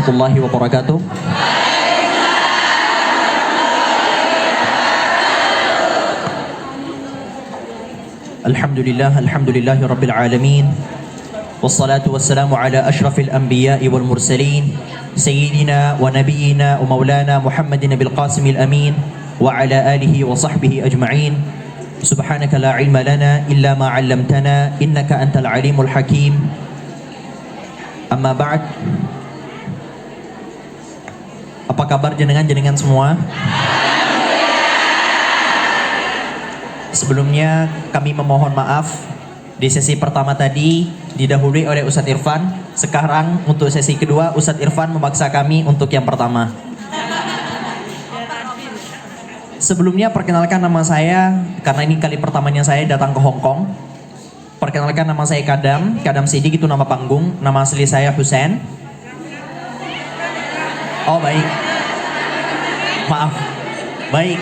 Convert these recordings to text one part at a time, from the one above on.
warahmatullahi wabarakatuh. Alhamdulillahi rabbil alamin. Wassalatu wassalamu ala ashrafil anbiya'i wal mursalin sayyidina wa nabiyyina wa maulana Muhammadin bil qasimil amin wa ala alihi wa sahbihi ajma'in. Subhanaka la ilma lana illa ma 'allamtana innaka antal alimul hakim. Amma ba'd. Apa kabar jenengan semua? Sebelumnya kami memohon maaf di sesi pertama tadi didahului oleh Ustadz Irfan. Sekarang untuk sesi kedua Ustadz Irfan memaksa kami untuk yang pertama. Sebelumnya perkenalkan nama saya, karena ini kali pertamanya saya datang ke Hong Kong. Perkenalkan nama saya Kadam Sidik, itu nama panggung. Nama asli saya Husain. Oh baik, maaf. Baik,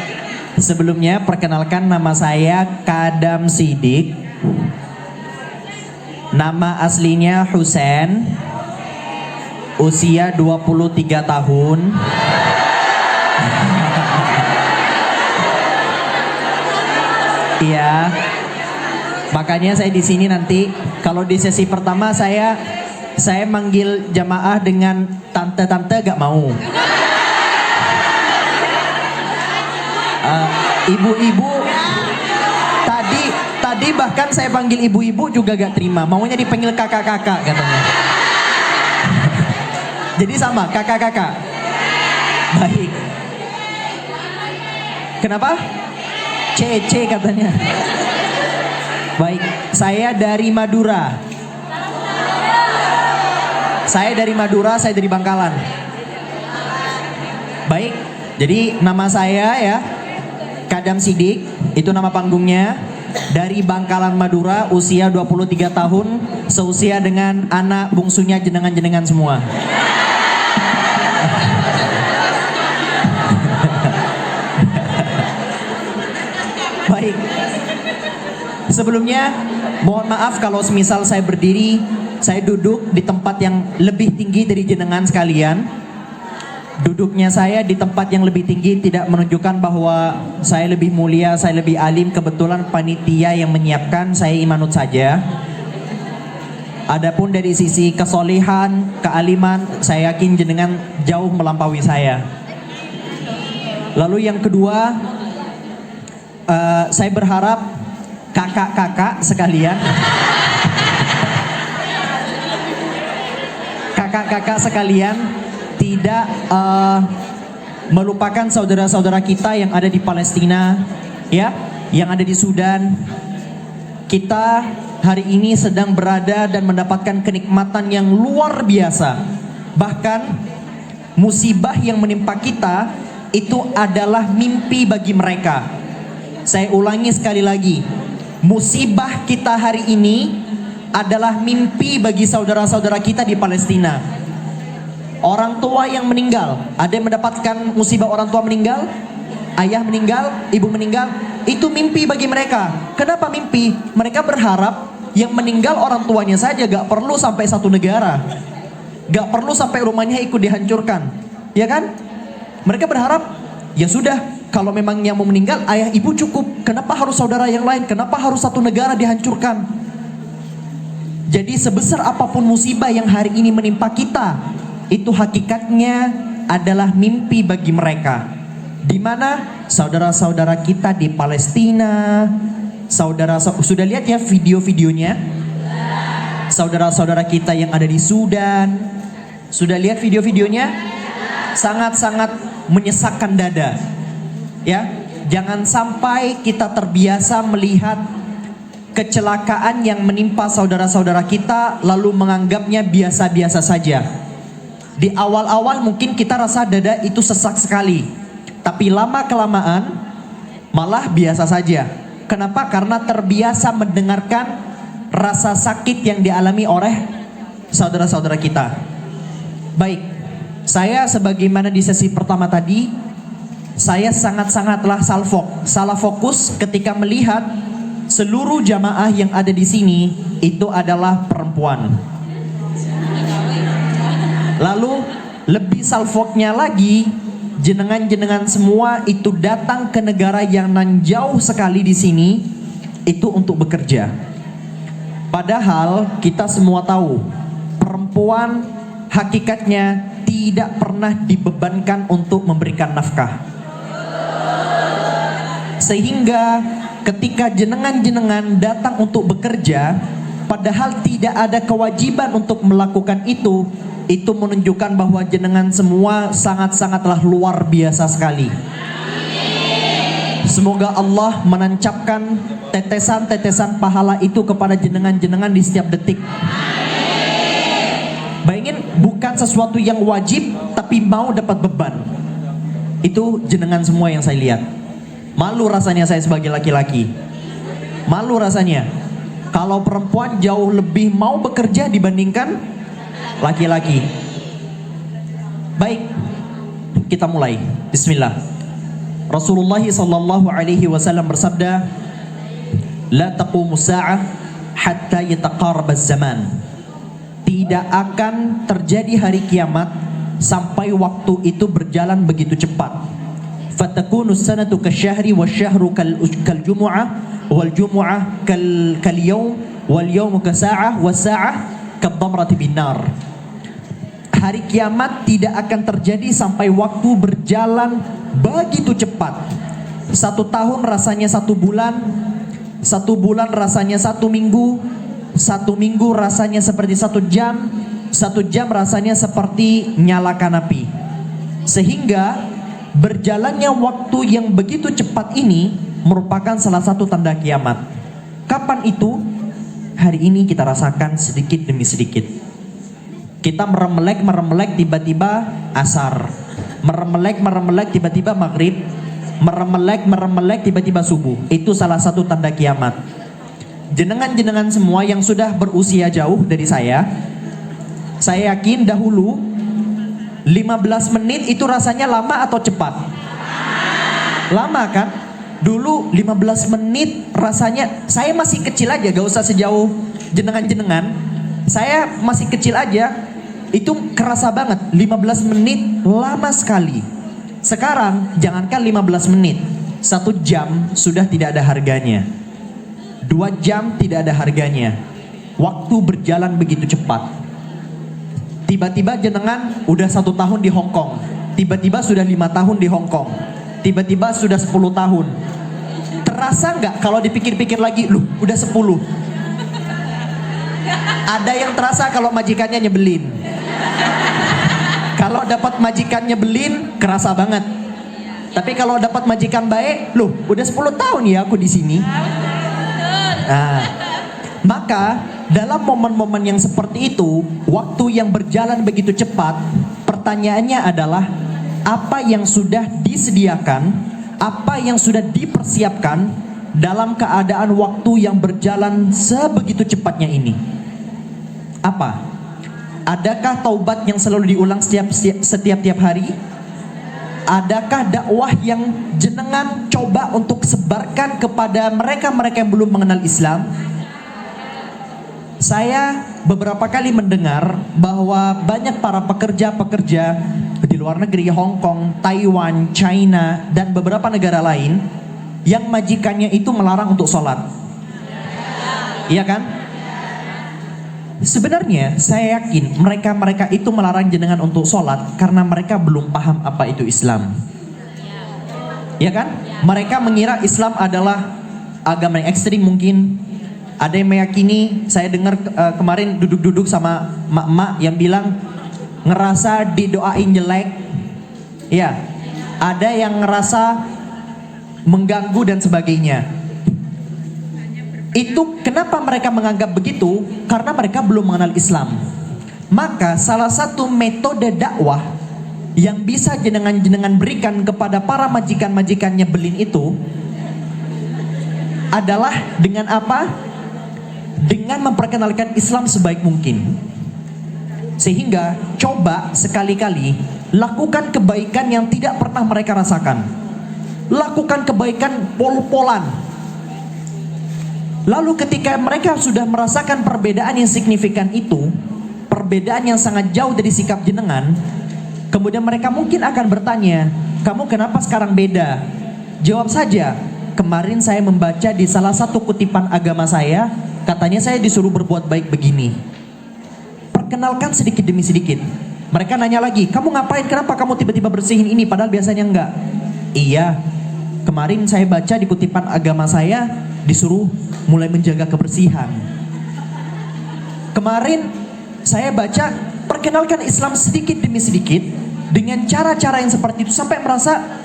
sebelumnya perkenalkan nama saya Kadam Sidik. Nama aslinya Husain. Usia 23 tahun. Iya. Makanya saya di sini nanti kalau di sesi pertama saya manggil jamaah dengan tante-tante gak mau. Ibu-ibu tadi bahkan saya panggil ibu-ibu juga gak terima, maunya dipanggil kakak-kakak katanya. Jadi sama kakak-kakak. Baik. Kenapa? C katanya. Baik, saya dari Madura. Saya dari Bangkalan. Baik, jadi nama saya ya Kadam Sidik, itu nama panggungnya. Dari Bangkalan Madura, usia 23 tahun, seusia dengan anak bungsunya jenengan semua. Baik. Sebelumnya mohon maaf kalau semisal saya berdiri, saya duduk di tempat yang lebih tinggi dari jenengan sekalian. Duduknya saya di tempat yang lebih tinggi tidak menunjukkan bahwa saya lebih mulia, saya lebih alim. Kebetulan panitia yang menyiapkan, saya imanut saja. Adapun dari sisi kesolehan, kealiman, saya yakin jenengan jauh melampaui saya. Lalu yang kedua, saya berharap kakak-kakak sekalian, tidak melupakan saudara-saudara kita yang ada di Palestina, ya, yang ada di Sudan. Kita hari ini sedang berada dan mendapatkan kenikmatan yang luar biasa. Bahkan musibah yang menimpa kita itu adalah mimpi bagi mereka. Saya ulangi sekali lagi, musibah kita hari ini adalah mimpi bagi saudara-saudara kita di Palestina. Orang tua yang meninggal, ada yang mendapatkan musibah orang tua meninggal, ayah meninggal, ibu meninggal, itu mimpi bagi mereka. Kenapa mimpi? Mereka berharap yang meninggal orang tuanya saja, gak perlu sampai satu negara, gak perlu sampai rumahnya ikut dihancurkan, ya kan? Mereka berharap, ya sudah, kalau memang yang mau meninggal ayah ibu cukup, kenapa harus saudara yang lain? Kenapa harus satu negara dihancurkan? Jadi sebesar apapun musibah yang hari ini menimpa kita, itu hakikatnya adalah mimpi bagi mereka. Di mana saudara-saudara kita di Palestina, sudah lihat ya video-videonya? Saudara-saudara kita yang ada di Sudan, sudah lihat video-videonya? Sangat-sangat menyesakkan dada. Ya, jangan sampai kita terbiasa melihat kecelakaan yang menimpa saudara-saudara kita lalu menganggapnya biasa-biasa saja. Di awal-awal mungkin kita rasa dada itu sesak sekali, tapi lama-kelamaan malah biasa saja. Kenapa? Karena terbiasa mendengarkan rasa sakit yang dialami oleh saudara-saudara kita. Baik, saya sebagaimana di sesi pertama tadi, saya sangat-sangatlah salah fokus ketika melihat seluruh jamaah yang ada di sini itu adalah perempuan. Lebih salfoknya lagi, jenengan-jenengan semua itu datang ke negara yang nan jauh sekali di sini itu untuk bekerja. Padahal kita semua tahu perempuan hakikatnya tidak pernah dibebankan untuk memberikan nafkah. Sehingga ketika jenengan-jenengan datang untuk bekerja, padahal tidak ada kewajiban untuk melakukan itu menunjukkan bahwa jenengan semua sangat-sangatlah luar biasa sekali. Semoga Allah menancapkan tetesan-tetesan pahala itu kepada jenengan-jenengan di setiap detik. Bayangin, bukan sesuatu yang wajib tapi mau dapat beban. Itu jenengan semua yang saya lihat. Malu rasanya saya sebagai laki-laki. Malu rasanya kalau perempuan jauh lebih mau bekerja dibandingkan laki-laki. Baik, kita mulai. Bismillah. Rasulullah sallallahu alaihi wasallam bersabda, "La taqumu sa'ah hatta yataqarraba az-zaman." Tidak akan terjadi hari kiamat sampai waktu itu berjalan begitu cepat. Fatakunu sanatu kasyahri wasyahru kal jumu'ah wal jumu'ah kal yawm wal yawmu kasa'ah was sa'ah kadhamrati bin nar. Hari kiamat tidak akan terjadi sampai waktu berjalan begitu cepat. 1 tahun rasanya 1 bulan, 1 bulan rasanya 1 minggu, 1 minggu rasanya seperti 1 jam, 1 jam rasanya seperti nyalakan api. Sehingga berjalannya waktu yang begitu cepat ini merupakan salah satu tanda kiamat. Kapan itu? Hari ini kita rasakan sedikit demi sedikit. Kita meremelek tiba-tiba asar, meremelek tiba-tiba maghrib, meremelek tiba-tiba subuh. Itu salah satu tanda kiamat. Jenengan-jenengan semua yang sudah berusia jauh dari saya yakin dahulu 15 menit itu rasanya lama atau cepat? Lama kan? Dulu 15 menit rasanya, saya masih kecil aja, gak usah sejauh jenengan-jenengan. Saya masih kecil aja, itu kerasa banget 15 menit lama sekali. Sekarang jangankan 15 menit, 1 jam sudah tidak ada harganya, 2 jam tidak ada harganya. Waktu berjalan begitu cepat. Tiba-tiba jenengan udah 1 tahun di Hong Kong, tiba-tiba sudah 5 tahun di Hong Kong, tiba-tiba sudah 10 tahun. Terasa nggak kalau dipikir-pikir lagi, loh udah 10. Ada yang terasa kalau majikannya nyebelin. Kalau dapat majikan nyebelin, kerasa banget. Tapi kalau dapat majikan baik, loh udah 10 tahun ya aku di sini. Nah, maka dalam momen-momen yang seperti itu, waktu yang berjalan begitu cepat, pertanyaannya adalah apa yang sudah disediakan, apa yang sudah dipersiapkan dalam keadaan waktu yang berjalan sebegitu cepatnya ini. Apa? Adakah taubat yang selalu diulang setiap hari? Adakah dakwah yang jenengan coba untuk sebarkan kepada mereka-mereka yang belum mengenal Islam? Saya beberapa kali mendengar bahwa banyak para pekerja-pekerja di luar negeri, Hong Kong, Taiwan, China, dan beberapa negara lain yang majikannya itu melarang untuk sholat. Iya kan? Sebenarnya saya yakin mereka-mereka itu melarang jenengan untuk sholat karena mereka belum paham apa itu Islam. Ya kan? Mereka mengira Islam adalah agama yang ekstrim mungkin. Ada yang meyakini, saya dengar kemarin duduk-duduk sama mak-mak yang bilang ngerasa didoain jelek. Ya, ada yang ngerasa mengganggu dan sebagainya. Itu kenapa mereka menganggap begitu? Karena mereka belum mengenal Islam. Maka salah satu metode dakwah yang bisa jenengan-jenengan berikan kepada para majikan-majikan nyebelin itu adalah dengan apa? Dengan memperkenalkan Islam sebaik mungkin. Sehingga coba sekali-kali lakukan kebaikan yang tidak pernah mereka rasakan. Lakukan kebaikan pol-polan. Lalu ketika mereka sudah merasakan perbedaan yang signifikan itu, perbedaan yang sangat jauh dari sikap jenengan, Kemudian mereka mungkin akan bertanya, kamu kenapa sekarang beda? Jawab saja, kemarin saya membaca di salah satu kutipan agama saya, katanya saya disuruh berbuat baik begini. Perkenalkan sedikit demi sedikit. Mereka nanya lagi, kamu ngapain? Kenapa kamu tiba-tiba bersihin ini padahal biasanya enggak? Iya, kemarin saya baca di kutipan agama saya disuruh mulai menjaga kebersihan. Kemarin saya baca perkenalkan Islam sedikit demi sedikit dengan cara-cara yang seperti itu sampai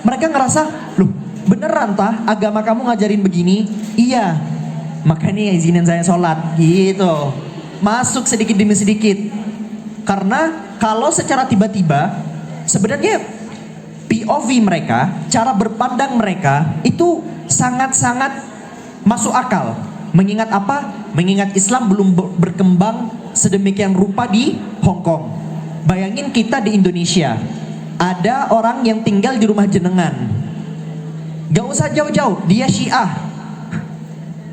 mereka ngerasa, loh beneran tah agama kamu ngajarin begini? Iya, makanya izinin saya sholat gitu. Masuk sedikit demi sedikit. Karena kalau secara tiba-tiba sebenarnya POV mereka, cara berpandang mereka itu sangat-sangat masuk akal. Mengingat apa? Mengingat Islam belum berkembang sedemikian rupa di Hong Kong. Bayangin kita di Indonesia, ada orang yang tinggal di rumah jenengan. Gak usah jauh-jauh, dia Syiah.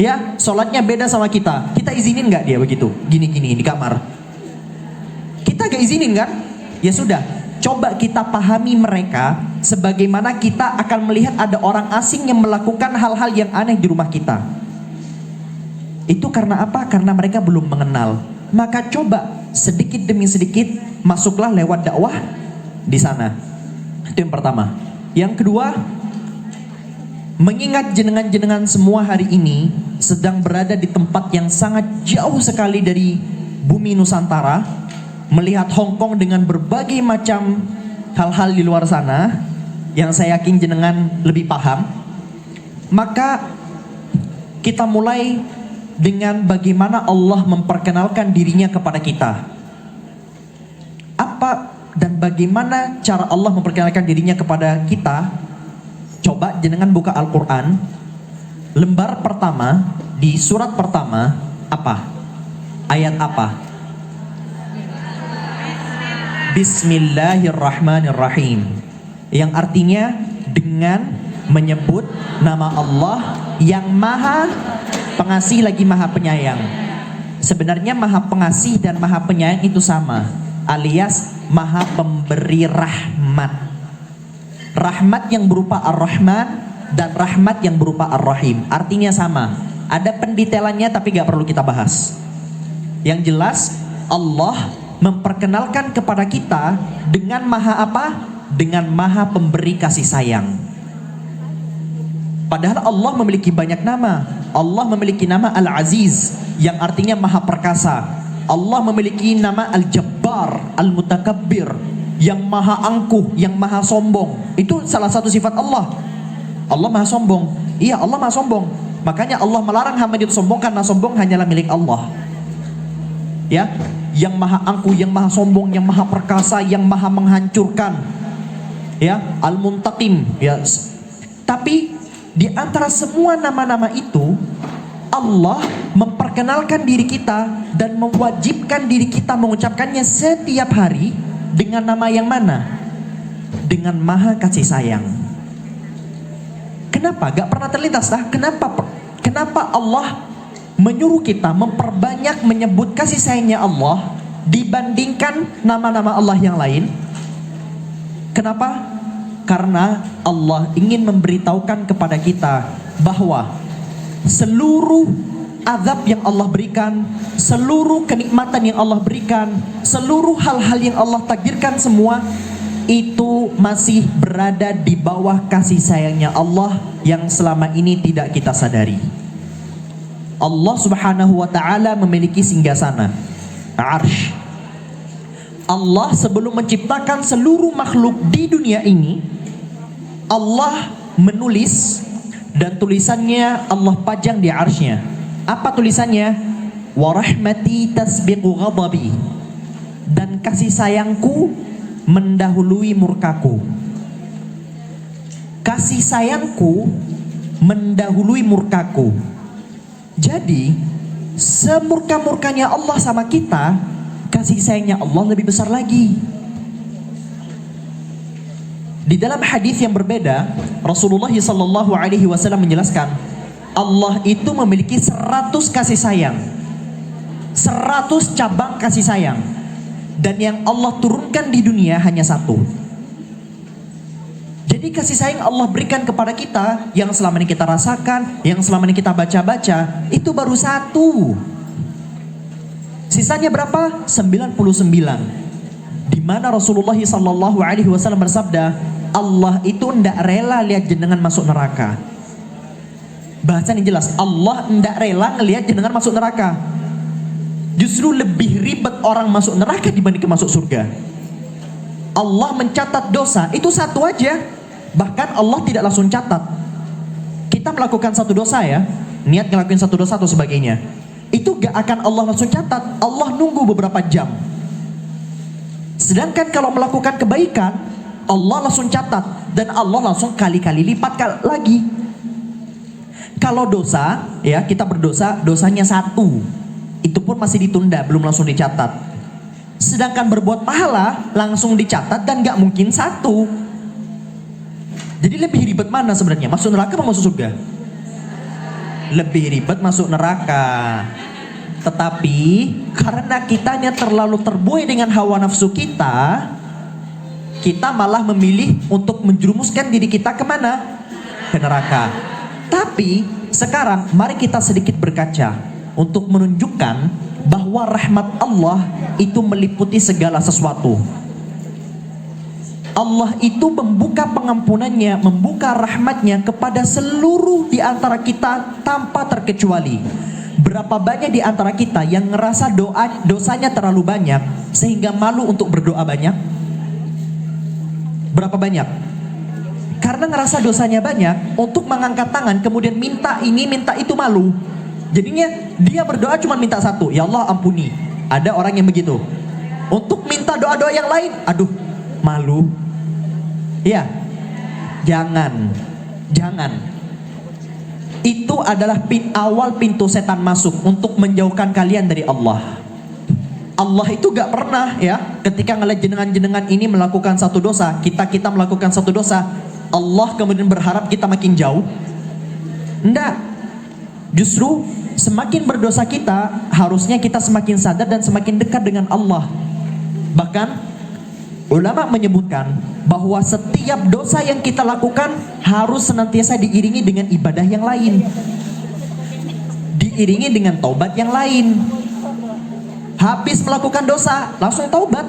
Ya, sholatnya beda sama kita. Kita izinin gak dia begitu? Gini-gini di kamar. Kita gak izinin kan? Ya sudah, coba kita pahami mereka sebagaimana kita akan melihat ada orang asing yang melakukan hal-hal yang aneh di rumah kita. Itu karena apa? Karena mereka belum mengenal. Maka coba sedikit demi sedikit masuklah lewat dakwah di sana. Itu yang pertama. Yang kedua, mengingat jenengan-jenengan semua hari ini sedang berada di tempat yang sangat jauh sekali dari bumi Nusantara, melihat Hong Kong dengan berbagai macam hal-hal di luar sana yang saya yakin jenengan lebih paham. Maka kita mulai dengan bagaimana Allah memperkenalkan dirinya kepada kita. Apa dan bagaimana cara Allah memperkenalkan dirinya kepada kita? Coba jenengan buka Al-Quran, lembar pertama, di surat pertama, apa? Ayat apa? Bismillahirrahmanirrahim. Yang artinya dengan menyebut nama Allah yang maha pengasih lagi maha penyayang. Sebenarnya maha pengasih dan maha penyayang itu sama, alias maha pemberi rahmat. Rahmat yang berupa Ar-Rahman dan rahmat yang berupa Ar-Rahim, artinya sama. Ada pendetailannya tapi gak perlu kita bahas. Yang jelas Allah memperkenalkan kepada kita dengan maha apa? Dengan maha pemberi kasih sayang. Padahal Allah memiliki banyak nama. Allah memiliki nama Al-Aziz yang artinya maha perkasa. Allah memiliki nama Al-Jabbar, Al-Mutakabbir, yang maha angkuh, yang maha sombong. Itu salah satu sifat Allah. Allah maha sombong. Iya, Allah maha sombong. Makanya Allah melarang hamba itu sombong karena sombong hanyalah milik Allah. Ya, yang maha angkuh, yang maha sombong, yang maha perkasa, yang maha menghancurkan. Ya, Al-Muntaqim. Ya. Tapi di antara semua nama-nama itu, Allah memperkenalkan diri kita dan mewajibkan diri kita mengucapkannya setiap hari dengan nama yang mana? Dengan maha kasih sayang. Kenapa? Gak pernah terlintas dah. Kenapa Allah menyuruh kita memperbanyak menyebut kasih sayangnya Allah dibandingkan nama-nama Allah yang lain? Kenapa? Karena Allah ingin memberitahukan kepada kita bahwa seluruh azab yang Allah berikan, seluruh kenikmatan yang Allah berikan, seluruh hal-hal yang Allah takdirkan semua itu masih berada di bawah kasih sayangnya Allah yang selama ini tidak kita sadari. Allah Subhanahu wa ta'ala memiliki singgasana, Arsy. Allah sebelum menciptakan seluruh makhluk di dunia ini, Allah menulis dan tulisannya Allah pajang di arsy-Nya. Apa tulisannya? Wa rahmati tasbiqu ghadabi. Dan kasih sayangku mendahului murkaku. Kasih sayangku mendahului murkaku. Jadi semurka-murkanya Allah sama kita, kasih sayangnya Allah lebih besar lagi. Di dalam hadis yang berbeda, Rasulullah SAW menjelaskan, Allah itu memiliki 100 kasih sayang, 100 cabang kasih sayang, dan yang Allah turunkan di dunia hanya satu. Jadi kasih sayang Allah berikan kepada kita yang selama ini kita rasakan, yang selama ini kita baca-baca, itu baru 1. Sisanya berapa? 99. Di mana Rasulullah SAW bersabda, Allah itu ndak rela lihat jenengan masuk neraka. Bahasan yang jelas, Allah ndak rela ngelihat jenengan masuk neraka. Justru lebih ribet orang masuk neraka dibandingkan masuk surga. Allah mencatat dosa itu 1 aja. Bahkan Allah tidak langsung catat. Kita melakukan 1 dosa ya, niat ngelakuin 1 dosa atau sebagainya, itu gak akan Allah langsung catat. Allah nunggu beberapa jam. Sedangkan kalau melakukan kebaikan, Allah langsung catat dan Allah langsung kali-kali lipat lagi. Kalau dosa, ya kita berdosa, dosanya 1, itu pun masih ditunda, belum langsung dicatat. Sedangkan berbuat pahala langsung dicatat dan gak mungkin 1. Jadi lebih ribet mana sebenarnya? Masuk neraka atau masuk surga? Lebih ribet masuk neraka. Tetapi karena kitanya terlalu terbuai dengan hawa nafsu kita, kita malah memilih untuk menjerumuskan diri kita kemana? Ke neraka. Tapi sekarang mari kita sedikit berkaca untuk menunjukkan bahwa rahmat Allah itu meliputi segala sesuatu. Allah itu membuka pengampunannya, membuka rahmatnya kepada seluruh di antara kita tanpa terkecuali. Berapa banyak di antara kita yang ngerasa dosanya terlalu banyak sehingga malu untuk berdoa banyak? Berapa banyak? Karena ngerasa dosanya banyak, untuk mengangkat tangan kemudian minta ini minta itu malu. Jadinya dia berdoa cuma minta 1, ya Allah ampuni. Ada orang yang begitu. Untuk minta doa-doa yang lain, aduh malu. Ya, jangan. Itu adalah awal pintu setan masuk untuk menjauhkan kalian dari Allah. Allah itu gak pernah ya, ketika ngeliat jenengan ini melakukan 1 dosa, kita melakukan 1 dosa, Allah kemudian berharap kita makin jauh. Enggak. Justru semakin berdosa kita, harusnya kita semakin sadar dan semakin dekat dengan Allah. Bahkan ulama menyebutkan bahwa setiap dosa yang kita lakukan harus senantiasa diiringi dengan ibadah yang lain, diiringi dengan taubat yang lain. Habis melakukan dosa langsung taubat,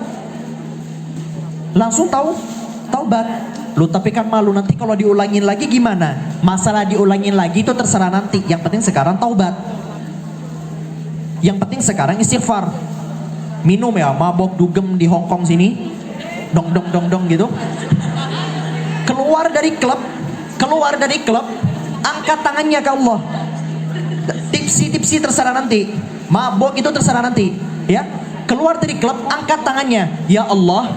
taubat. Lu tapi kan malu nanti kalau diulangin lagi gimana? Masalah diulangin lagi itu terserah nanti. Yang penting sekarang taubat. Yang penting sekarang istighfar. Minum ya, mabok dugem di Hongkong sini, dong gitu. Keluar dari klub, angkat tangannya ke Allah. Tipsi terserah nanti. Mabok itu terserah nanti, ya. Keluar dari klub, angkat tangannya. Ya Allah,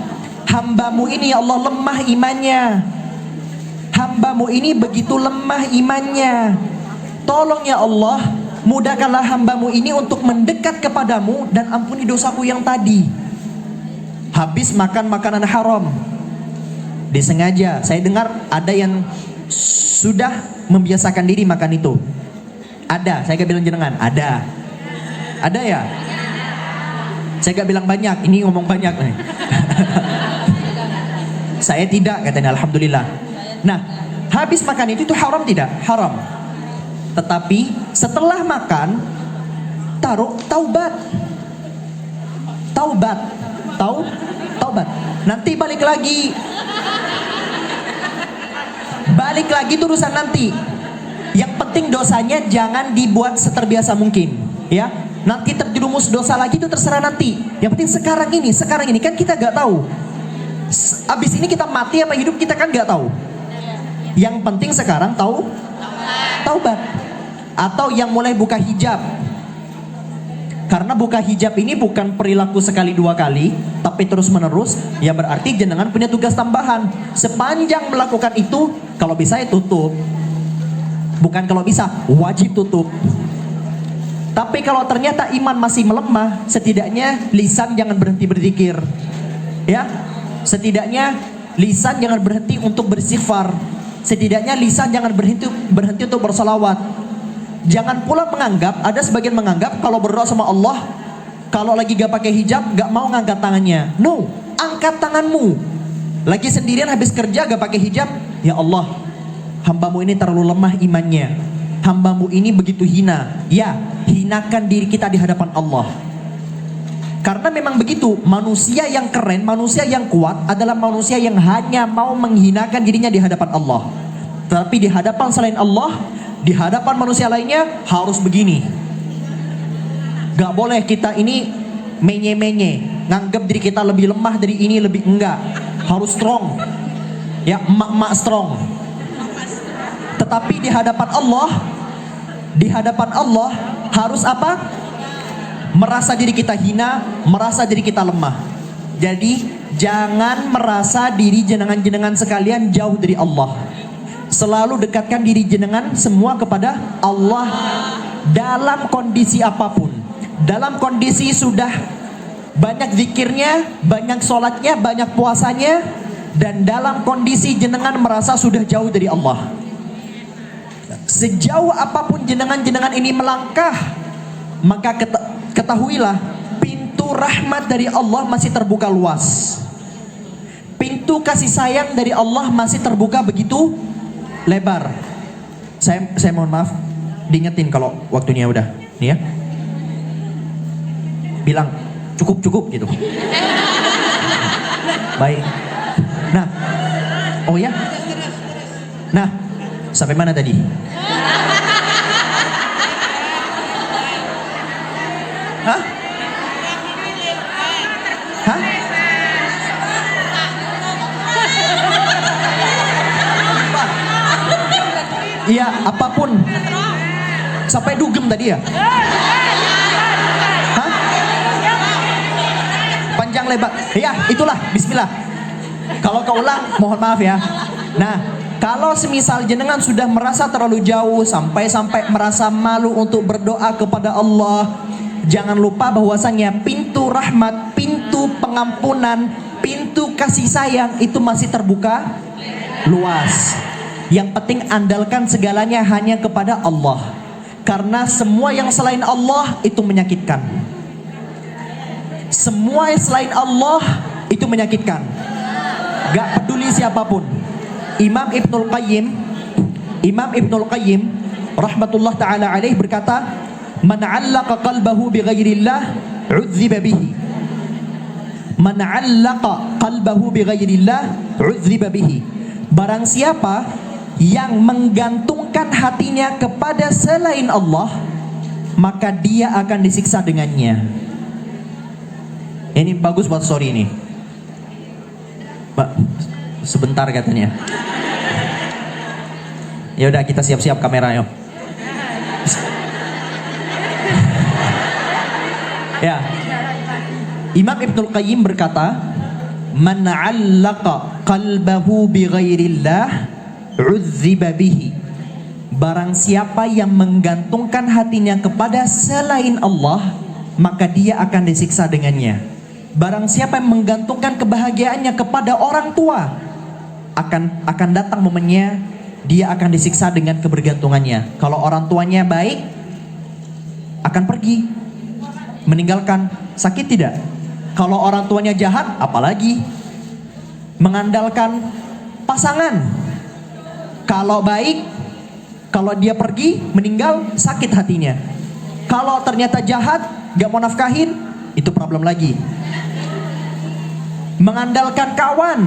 hambamu ini ya Allah lemah imannya. Hambamu ini begitu lemah imannya. Tolong ya Allah, mudahkanlah hambamu ini untuk mendekat kepadamu dan ampuni dosaku yang tadi. Habis makan makanan haram, disengaja. Saya dengar ada yang sudah membiasakan diri makan itu. Ada, saya gak bilang jenengan. Ada ya. Saya gak bilang banyak, ini ngomong banyak nih. Saya tidak, katanya, alhamdulillah. Nah, habis makan itu haram tidak? Haram. Tetapi setelah makan, taubat. Nanti balik lagi itu urusan nanti. Yang penting dosanya jangan dibuat seterbiasa mungkin, ya. Nanti terjerumus dosa lagi itu terserah nanti. Yang penting sekarang ini kan kita gak tahu. Abis ini kita mati apa hidup kita kan gak tahu. Yang penting sekarang taubat. Atau yang mulai buka hijab. Karena buka hijab ini bukan perilaku sekali 2 kali, tapi terus menerus, ya berarti jenengan punya tugas tambahan. Sepanjang melakukan itu, kalau bisa ya tutup. Bukan kalau bisa, wajib tutup. Tapi kalau ternyata iman masih melemah, setidaknya lisan jangan berhenti berzikir. Ya, setidaknya lisan jangan berhenti untuk beristighfar. Setidaknya lisan jangan berhenti untuk bersalawat. Jangan pula menganggap, ada sebagian menganggap kalau berdoa sama Allah, kalau lagi gak pakai hijab, gak mau ngangkat tangannya. No, angkat tanganmu. Lagi sendirian habis kerja gak pakai hijab, ya Allah, hambamu ini terlalu lemah imannya, hambamu ini begitu hina. Ya, hinakan diri kita di hadapan Allah. Karena memang begitu, manusia yang keren, manusia yang kuat adalah manusia yang hanya mau menghinakan dirinya di hadapan Allah. Tapi di hadapan selain Allah, di hadapan manusia lainnya harus begini. Gak boleh kita ini menye-menye, nganggap diri kita lebih lemah dari ini, lebih enggak. Harus strong. Ya, emak-emak strong. Tetapi di hadapan Allah harus apa? Merasa diri kita hina, merasa diri kita lemah. Jadi jangan merasa diri jenengan-jenengan sekalian jauh dari Allah. Selalu dekatkan diri jenengan semua kepada Allah dalam kondisi apapun. Dalam kondisi sudah banyak zikirnya, banyak sholatnya, banyak puasanya, dan dalam kondisi jenengan merasa sudah jauh dari Allah. Sejauh apapun jenengan-jenengan ini melangkah, maka ketahuilah pintu rahmat dari Allah masih terbuka luas. Pintu kasih sayang dari Allah masih terbuka begitu lebar. Saya mohon maaf, diingetin kalau waktunya udah, nih ya. Bilang cukup gitu. Baik. Nah, oh ya. Nah, sampai mana tadi? Hah? Hah? Iya, apapun. Sampai dugem tadi ya? Hah? Panjang lebar. Ya, itulah. Bismillah. Kalau keulang, mohon maaf ya. Nah, kalau semisal jenengan sudah merasa terlalu jauh, sampai merasa malu untuk berdoa kepada Allah, jangan lupa bahwasanya pintu rahmat, pintu pengampunan, pintu kasih sayang itu masih terbuka luas. Yang penting andalkan segalanya hanya kepada Allah. Karena semua yang selain Allah itu menyakitkan. Semua yang selain Allah itu menyakitkan. Gak peduli siapapun. Imam Ibnul Qayyim rahmatullah ta'ala alaih berkata, Man 'allaqa qalbahu bighairillah 'udziba bihi. Man 'allaqa qalbahu bighairillah 'udziba bihi. Barang siapa yang menggantungkan hatinya kepada selain Allah, maka dia akan disiksa dengannya. Ini bagus buat story ini. Mbak, sebentar katanya. Ya udah, kita siap-siap kamera yuk. Ya. Imam Ibnul Qayyim berkata, Man 'allaqa qalbahu bighairillah 'udziba bihi. Barang siapa yang menggantungkan hatinya kepada selain Allah, maka dia akan disiksa dengannya. Barang siapa yang menggantungkan kebahagiaannya kepada orang tua, akan datang momennya dia akan disiksa dengan kebergantungannya. Kalau orang tuanya baik, akan pergi, meninggalkan. Sakit tidak? Kalau orang tuanya jahat, apalagi mengandalkan pasangan. Kalau baik, kalau dia pergi, meninggal, sakit hatinya. Kalau ternyata jahat, gak mau nafkahin, itu problem lagi. Mengandalkan kawan,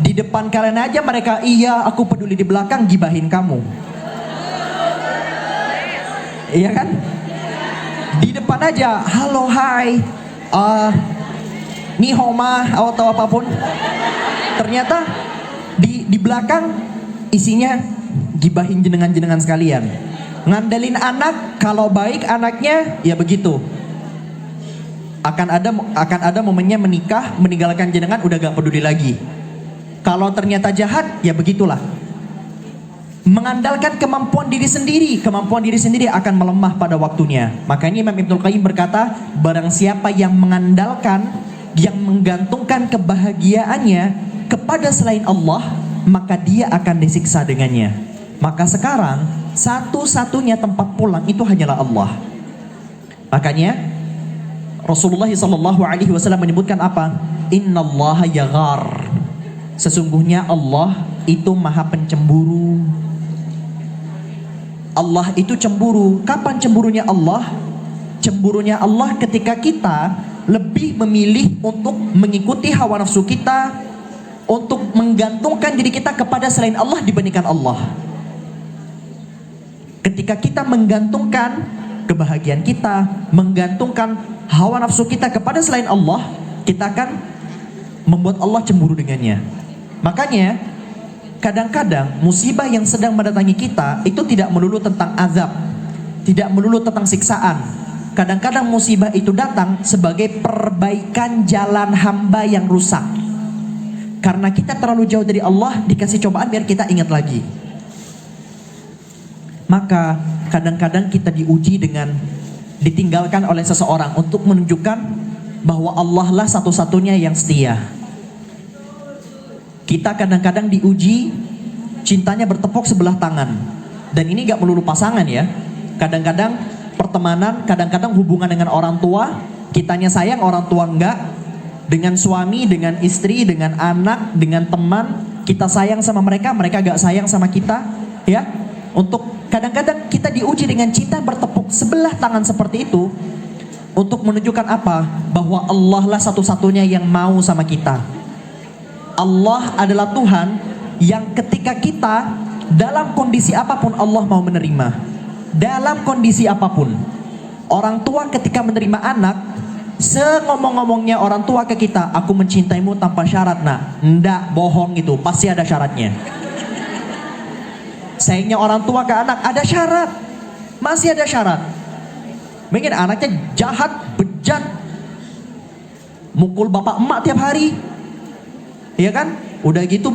di depan kalian aja mereka, iya aku peduli, di belakang gibahin kamu. Iya kan? Di depan aja, halo hai, ni homa atau apapun. Ternyata di belakang isinya gibahin jenengan-jenengan sekalian. Ngandelin anak, kalau baik anaknya ya begitu. Akan ada momennya menikah, meninggalkan jenengan, udah gak peduli lagi. Kalau ternyata jahat, ya begitulah. Mengandalkan kemampuan diri sendiri akan melemah pada waktunya. Makanya Imam Ibnul Qayyim berkata, barang siapa yang mengandalkan, yang menggantungkan kebahagiaannya kepada selain Allah, maka dia akan disiksa dengannya. Maka sekarang satu-satunya tempat pulang itu hanyalah Allah. Makanya Rasulullah SAW menyebutkan apa? Innallaha yaghar. Sesungguhnya Allah itu maha pencemburu. Allah itu cemburu. Kapan cemburunya Allah? Cemburunya Allah ketika kita lebih memilih untuk mengikuti hawa nafsu kita, untuk menggantungkan diri kita kepada selain Allah dibandingkan Allah. Ketika kita menggantungkan kebahagiaan kita, menggantungkan hawa nafsu kita kepada selain Allah, kita akan membuat Allah cemburu dengannya. Makanya kadang-kadang musibah yang sedang mendatangi kita itu tidak melulu tentang azab, tidak melulu tentang siksaan. Kadang-kadang musibah itu datang sebagai perbaikan jalan hamba yang rusak. Karena kita terlalu jauh dari Allah, dikasih cobaan biar kita ingat lagi. Maka kadang-kadang kita diuji dengan ditinggalkan oleh seseorang untuk menunjukkan bahwa Allah lah satu-satunya yang setia. Kita kadang-kadang diuji cintanya bertepuk sebelah tangan. Dan ini gak melulu pasangan ya. Kadang-kadang pertemanan, kadang-kadang hubungan dengan orang tua, kitanya sayang, orang tua enggak. Dengan suami, dengan istri, dengan anak, dengan teman, kita sayang sama mereka, mereka gak sayang sama kita, ya. Untuk kadang-kadang kita diuji dengan cinta bertepuk sebelah tangan seperti itu untuk menunjukkan apa? Bahwa Allah lah satu-satunya yang mau sama kita. Allah adalah Tuhan yang ketika kita dalam kondisi apapun Allah mau menerima. Dalam kondisi apapun. Orang tua ketika menerima anak, sengomong-ngomongnya orang tua ke kita, aku mencintaimu tanpa syarat, nak. Ndak, bohong itu, pasti ada syaratnya. Sayangnya orang tua ke anak, ada syarat. Masih ada syarat. Mungkin anaknya jahat, bejat, mukul bapak emak tiap hari. Iya kan? Udah gitu,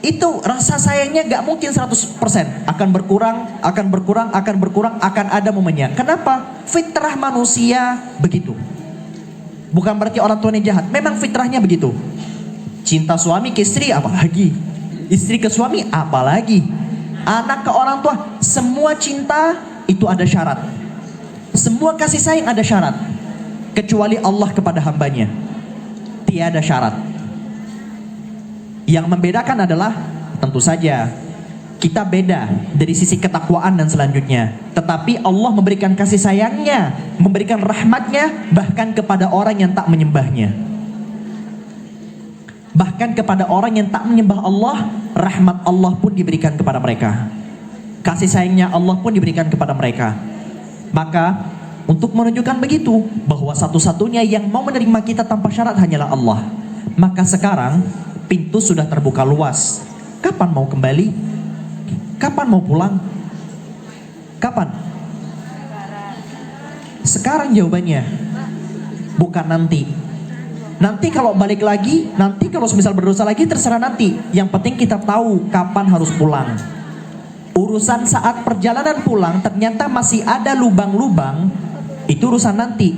itu rasa sayangnya gak mungkin 100%. Akan berkurang, akan ada momennya. Kenapa? Fitrah manusia begitu. Bukan berarti orang tuanya jahat, memang fitrahnya begitu. Cinta suami ke istri apalagi, istri ke suami apalagi, anak ke orang tua, semua cinta itu ada syarat. Semua kasih sayang ada syarat. Kecuali Allah kepada hambanya, tiada syarat. Yang membedakan adalah tentu saja kita beda dari sisi ketakwaan dan selanjutnya. Tetapi Allah memberikan kasih sayangnya, memberikan rahmatnya bahkan kepada orang yang tak menyembahnya. Bahkan kepada orang yang tak menyembah Allah, rahmat Allah pun diberikan kepada mereka. Kasih sayangnya Allah pun diberikan kepada mereka. Maka untuk menunjukkan begitu bahwa satu-satunya yang mau menerima kita tanpa syarat hanyalah Allah. Maka sekarang pintu sudah terbuka luas. Kapan mau kembali? Kapan mau pulang? Kapan? Sekarang jawabannya. Bukan nanti. Nanti kalau balik lagi, nanti kalau misal berdosa lagi terserah nanti. Yang penting kita tahu kapan harus pulang. Urusan saat perjalanan pulang ternyata masih ada lubang-lubang, itu urusan nanti.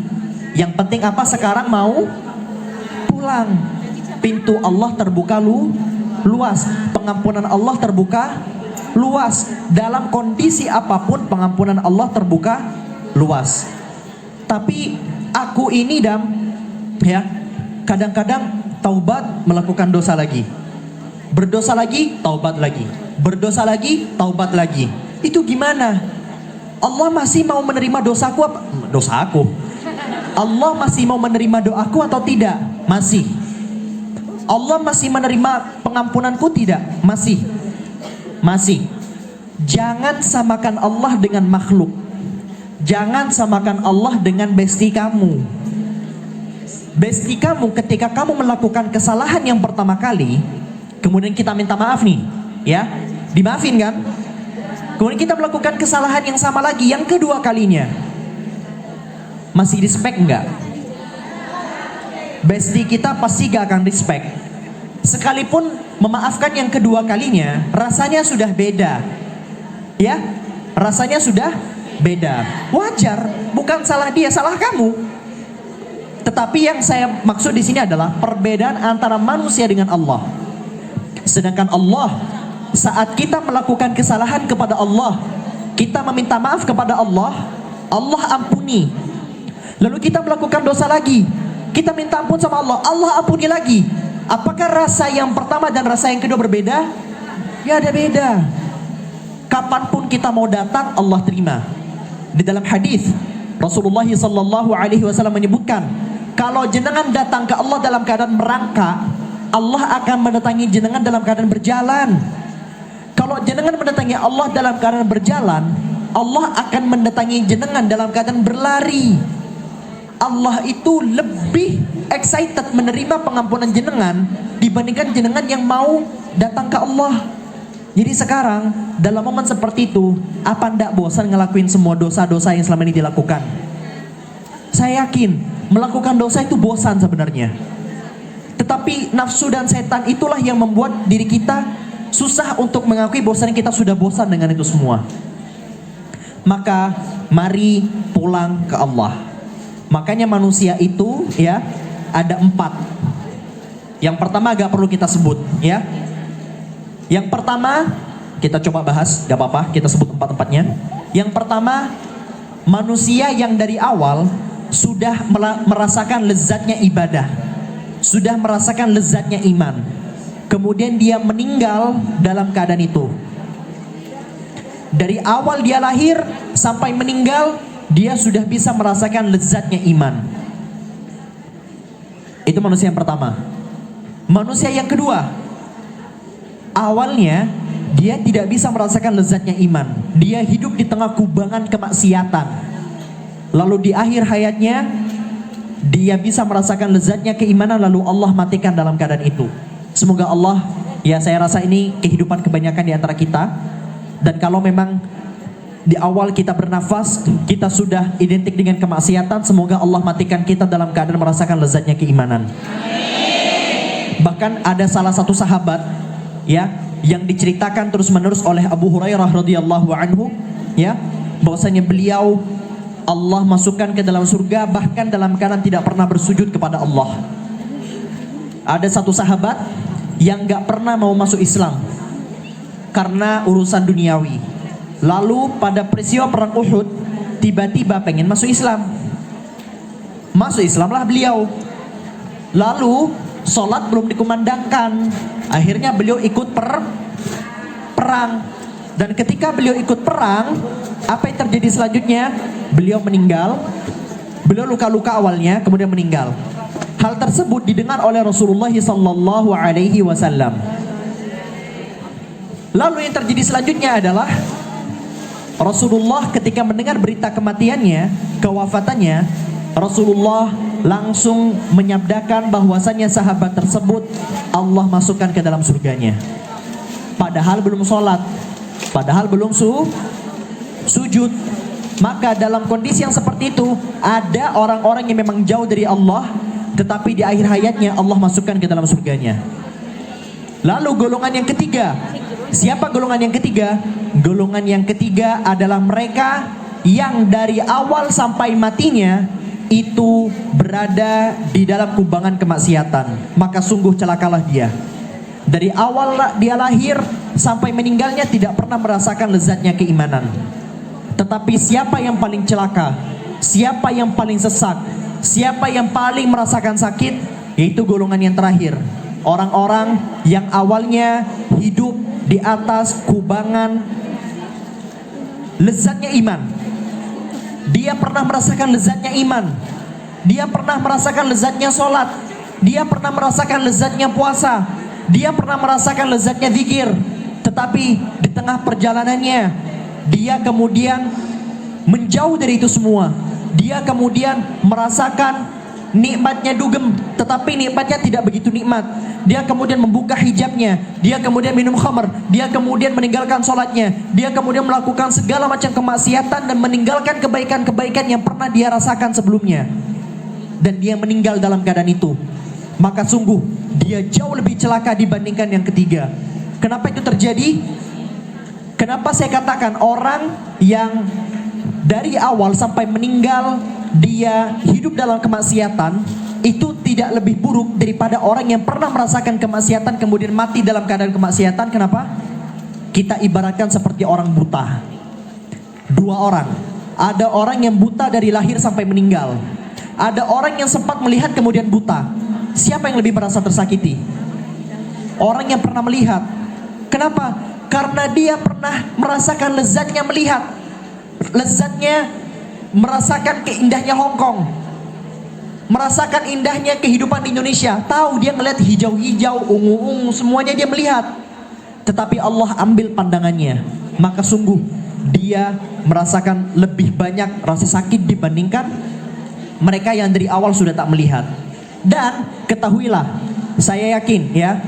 Yang penting apa? Sekarang mau pulang. Pintu Allah terbuka luas. Pengampunan Allah terbuka luas. Dalam kondisi apapun pengampunan Allah terbuka luas. Tapi aku ini ya, kadang-kadang taubat melakukan dosa lagi. Berdosa lagi, taubat lagi. Berdosa lagi, taubat lagi. Itu gimana? Allah masih mau menerima dosaku apa? Dosaku. Allah masih mau menerima doaku atau tidak? Masih. Allah masih menerima pengampunanku tidak? Masih. Masih. Jangan samakan Allah dengan makhluk. Jangan samakan Allah dengan besti kamu. Besti kamu ketika kamu melakukan kesalahan yang pertama kali, kemudian kita minta maaf nih, ya, dimaafin kan? Kemudian kita melakukan kesalahan yang sama lagi yang kedua kalinya, masih respect enggak? Besti kita pasti gak akan respect. Sekalipun memaafkan yang kedua kalinya, rasanya sudah beda. Ya, rasanya sudah beda. Wajar, bukan salah dia, salah kamu. Tetapi yang saya maksud di sini adalah perbedaan antara manusia dengan Allah. Sedangkan Allah, saat kita melakukan kesalahan kepada Allah, kita meminta maaf kepada Allah, Allah ampuni. Lalu kita melakukan dosa lagi, kita minta ampun sama Allah, Allah ampuni lagi. Apakah rasa yang pertama dan rasa yang kedua berbeda? Ya ada beda. Kapanpun kita mau datang, Allah terima. Di dalam hadis Rasulullah sallallahu alaihi wasallam menyebutkan, kalau jenengan datang ke Allah dalam keadaan merangkak, Allah akan mendatangi jenengan dalam keadaan berjalan. Kalau jenengan mendatangi Allah dalam keadaan berjalan, Allah akan mendatangi jenengan dalam keadaan berlari. Allah itu lebih excited menerima pengampunan jenengan dibandingkan jenengan yang mau datang ke Allah. Jadi sekarang dalam momen seperti itu, apa ndak bosan ngelakuin semua dosa-dosa yang selama ini dilakukan? Saya yakin melakukan dosa itu bosan sebenarnya. Tetapi nafsu dan setan itulah yang membuat diri kita susah untuk mengakui bahwasanya kita sudah bosan dengan itu semua. Maka mari pulang ke Allah. Makanya manusia itu ya ada 4. Yang pertama agak perlu kita sebut ya. Yang pertama kita coba bahas, gak apa-apa kita sebut 4-4-nya. Yang pertama, manusia yang dari awal sudah merasakan lezatnya ibadah, sudah merasakan lezatnya iman, kemudian dia meninggal dalam keadaan itu. Dari awal dia lahir sampai meninggal, dia sudah bisa merasakan lezatnya iman. Itu manusia yang pertama. Manusia yang kedua, awalnya dia tidak bisa merasakan lezatnya iman. Dia hidup di tengah kubangan kemaksiatan. Lalu di akhir hayatnya dia bisa merasakan lezatnya keimanan, lalu Allah matikan dalam keadaan itu. Semoga Allah, ya saya rasa ini kehidupan kebanyakan di antara kita. Dan kalau memang di awal kita bernafas, kita sudah identik dengan kemaksiatan, semoga Allah matikan kita dalam keadaan merasakan lezatnya keimanan. Bahkan ada salah satu sahabat ya yang diceritakan terus-menerus oleh Abu Hurairah radhiyallahu anhu ya, bahwasanya beliau Allah masukkan ke dalam surga bahkan dalam keadaan tidak pernah bersujud kepada Allah. Ada satu sahabat yang gak pernah mau masuk Islam karena urusan duniawi. Lalu pada peristiwa perang Uhud tiba-tiba pengen masuk Islam. Masuk Islamlah beliau. Lalu sholat belum dikumandangkan. Akhirnya beliau ikut perang. Dan ketika beliau ikut perang, apa yang terjadi selanjutnya? Beliau meninggal. Beliau luka-luka awalnya, kemudian meninggal. Hal tersebut didengar oleh Rasulullah sallallahu alaihi wasallam. Lalu yang terjadi selanjutnya adalah Rasulullah ketika mendengar berita kematiannya, kewafatannya, Rasulullah langsung menyabdakan bahwasanya sahabat tersebut Allah masukkan ke dalam surganya. Padahal belum sholat, padahal belum sujud. Maka dalam kondisi yang seperti itu, ada orang-orang yang memang jauh dari Allah, tetapi di akhir hayatnya Allah masukkan ke dalam surganya. Lalu golongan yang ketiga, siapa golongan yang ketiga? Golongan yang ketiga adalah mereka yang dari awal sampai matinya itu berada di dalam kubangan kemaksiatan. Maka sungguh celakalah dia. Dari awal dia lahir sampai meninggalnya tidak pernah merasakan lezatnya keimanan. Tetapi siapa yang paling celaka? Siapa yang paling sesat? Siapa yang paling merasakan sakit? Yaitu golongan yang terakhir. Orang-orang yang awalnya hidup di atas kubangan lezatnya iman. Dia pernah merasakan lezatnya iman. Dia pernah merasakan lezatnya sholat. Dia pernah merasakan lezatnya puasa. Dia pernah merasakan lezatnya zikir. Tetapi di tengah perjalanannya, dia kemudian menjauh dari itu semua. Dia kemudian merasakan nikmatnya dugem, tetapi nikmatnya tidak begitu nikmat. Dia kemudian membuka hijabnya, dia kemudian minum khamr, dia kemudian meninggalkan sholatnya, dia kemudian melakukan segala macam kemaksiatan dan meninggalkan kebaikan-kebaikan yang pernah dia rasakan sebelumnya. Dan dia meninggal dalam keadaan itu. Maka sungguh dia jauh lebih celaka dibandingkan yang ketiga. Kenapa itu terjadi? Kenapa saya katakan orang yang dari awal sampai meninggal dia hidup dalam kemaksiatan itu tidak lebih buruk daripada orang yang pernah merasakan kemaksiatan kemudian mati dalam keadaan kemaksiatan? Kenapa? Kita ibaratkan seperti orang buta. Dua orang. Ada orang yang buta dari lahir sampai meninggal. Ada orang yang sempat melihat kemudian buta. Siapa yang lebih merasa tersakiti? Orang yang pernah melihat. Kenapa? Karena dia pernah merasakan lezatnya melihat, lezatnya merasakan keindahnya Hong Kong, merasakan indahnya kehidupan di Indonesia. Tahu, dia ngeliat hijau-hijau, ungu-ungu, semuanya dia melihat. Tetapi Allah ambil pandangannya, maka sungguh dia merasakan lebih banyak rasa sakit dibandingkan mereka yang dari awal sudah tak melihat. Dan ketahuilah, saya yakin ya,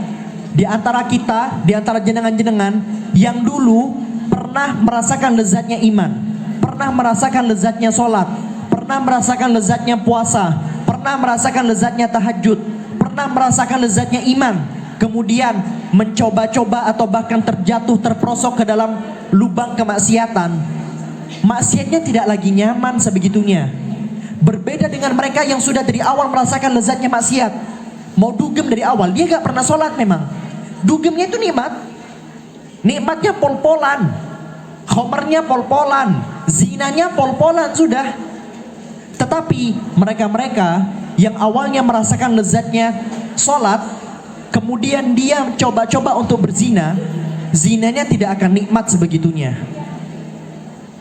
di antara kita, di antara jenengan-jenengan yang dulu pernah merasakan lezatnya iman, pernah merasakan lezatnya sholat, pernah merasakan lezatnya puasa, pernah merasakan lezatnya tahajud, pernah merasakan lezatnya iman, kemudian mencoba-coba atau bahkan terjatuh, terperosok ke dalam lubang kemaksiatan. Maksiatnya tidak lagi nyaman sebegitunya. Berbeda dengan mereka yang sudah dari awal merasakan lezatnya maksiat. Mau dugem dari awal, dia gak pernah sholat memang. Dugemnya itu nikmat. Nikmatnya pol-polan, khomernya pol-polan, zinanya pol-polan sudah. Tetapi mereka-mereka yang awalnya merasakan lezatnya sholat, kemudian dia coba-coba untuk berzina, zinanya tidak akan nikmat sebegitunya.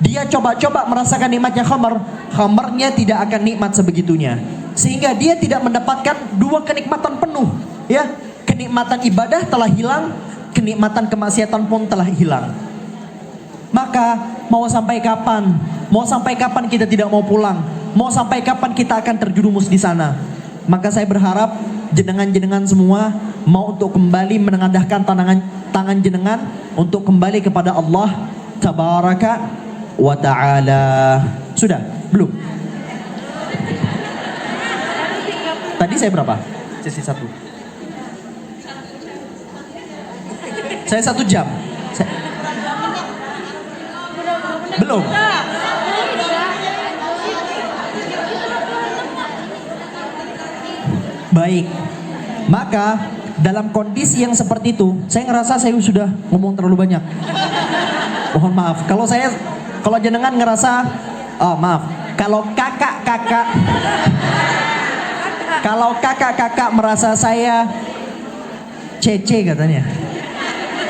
Dia coba-coba merasakan nikmatnya khamar, khamarnya tidak akan nikmat sebegitunya. Sehingga dia tidak mendapatkan dua kenikmatan penuh, ya. Kenikmatan ibadah telah hilang, kenikmatan kemaksiatan pun telah hilang. Maka mau sampai kapan? Mau sampai kapan kita tidak mau pulang? Mau sampai kapan kita akan terjerumus di sana? Maka saya berharap jenengan-jenengan semua mau untuk kembali menengadahkan tangan jenengan untuk kembali kepada Allah Tabaraka wa ta'ala. Sudah? Belum? Tadi saya berapa? Sesi 1. Saya 1 jam. Belum? Baik. Maka dalam kondisi yang seperti itu, saya ngerasa saya sudah ngomong terlalu banyak. Mohon maaf. Kalau jenengan ngerasa, oh maaf. Kalau kakak-kakak merasa saya cece katanya.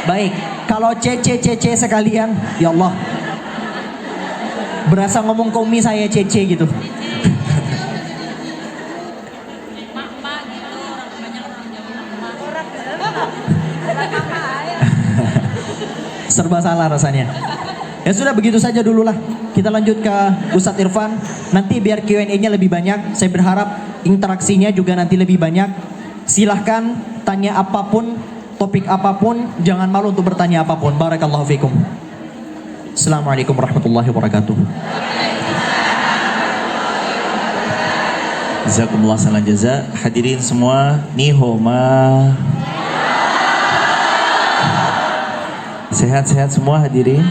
Baik. Kalau cece sekalian, ya Allah. Berasa ngomong ke umi saya cece gitu. Serba salah rasanya. Ya sudah, begitu saja dulu lah. Kita lanjut ke Ustadz Irfan. Nanti biar Q&A-nya lebih banyak. Saya berharap interaksinya juga nanti lebih banyak. Silahkan tanya apapun, topik apapun. Jangan malu untuk bertanya apapun. Barakallahu fikum. Assalamualaikum warahmatullahi wabarakatuh. Jazakumullah khairan jaza. Hadirin semua, nihoma. Sehat-sehat semua hadirin.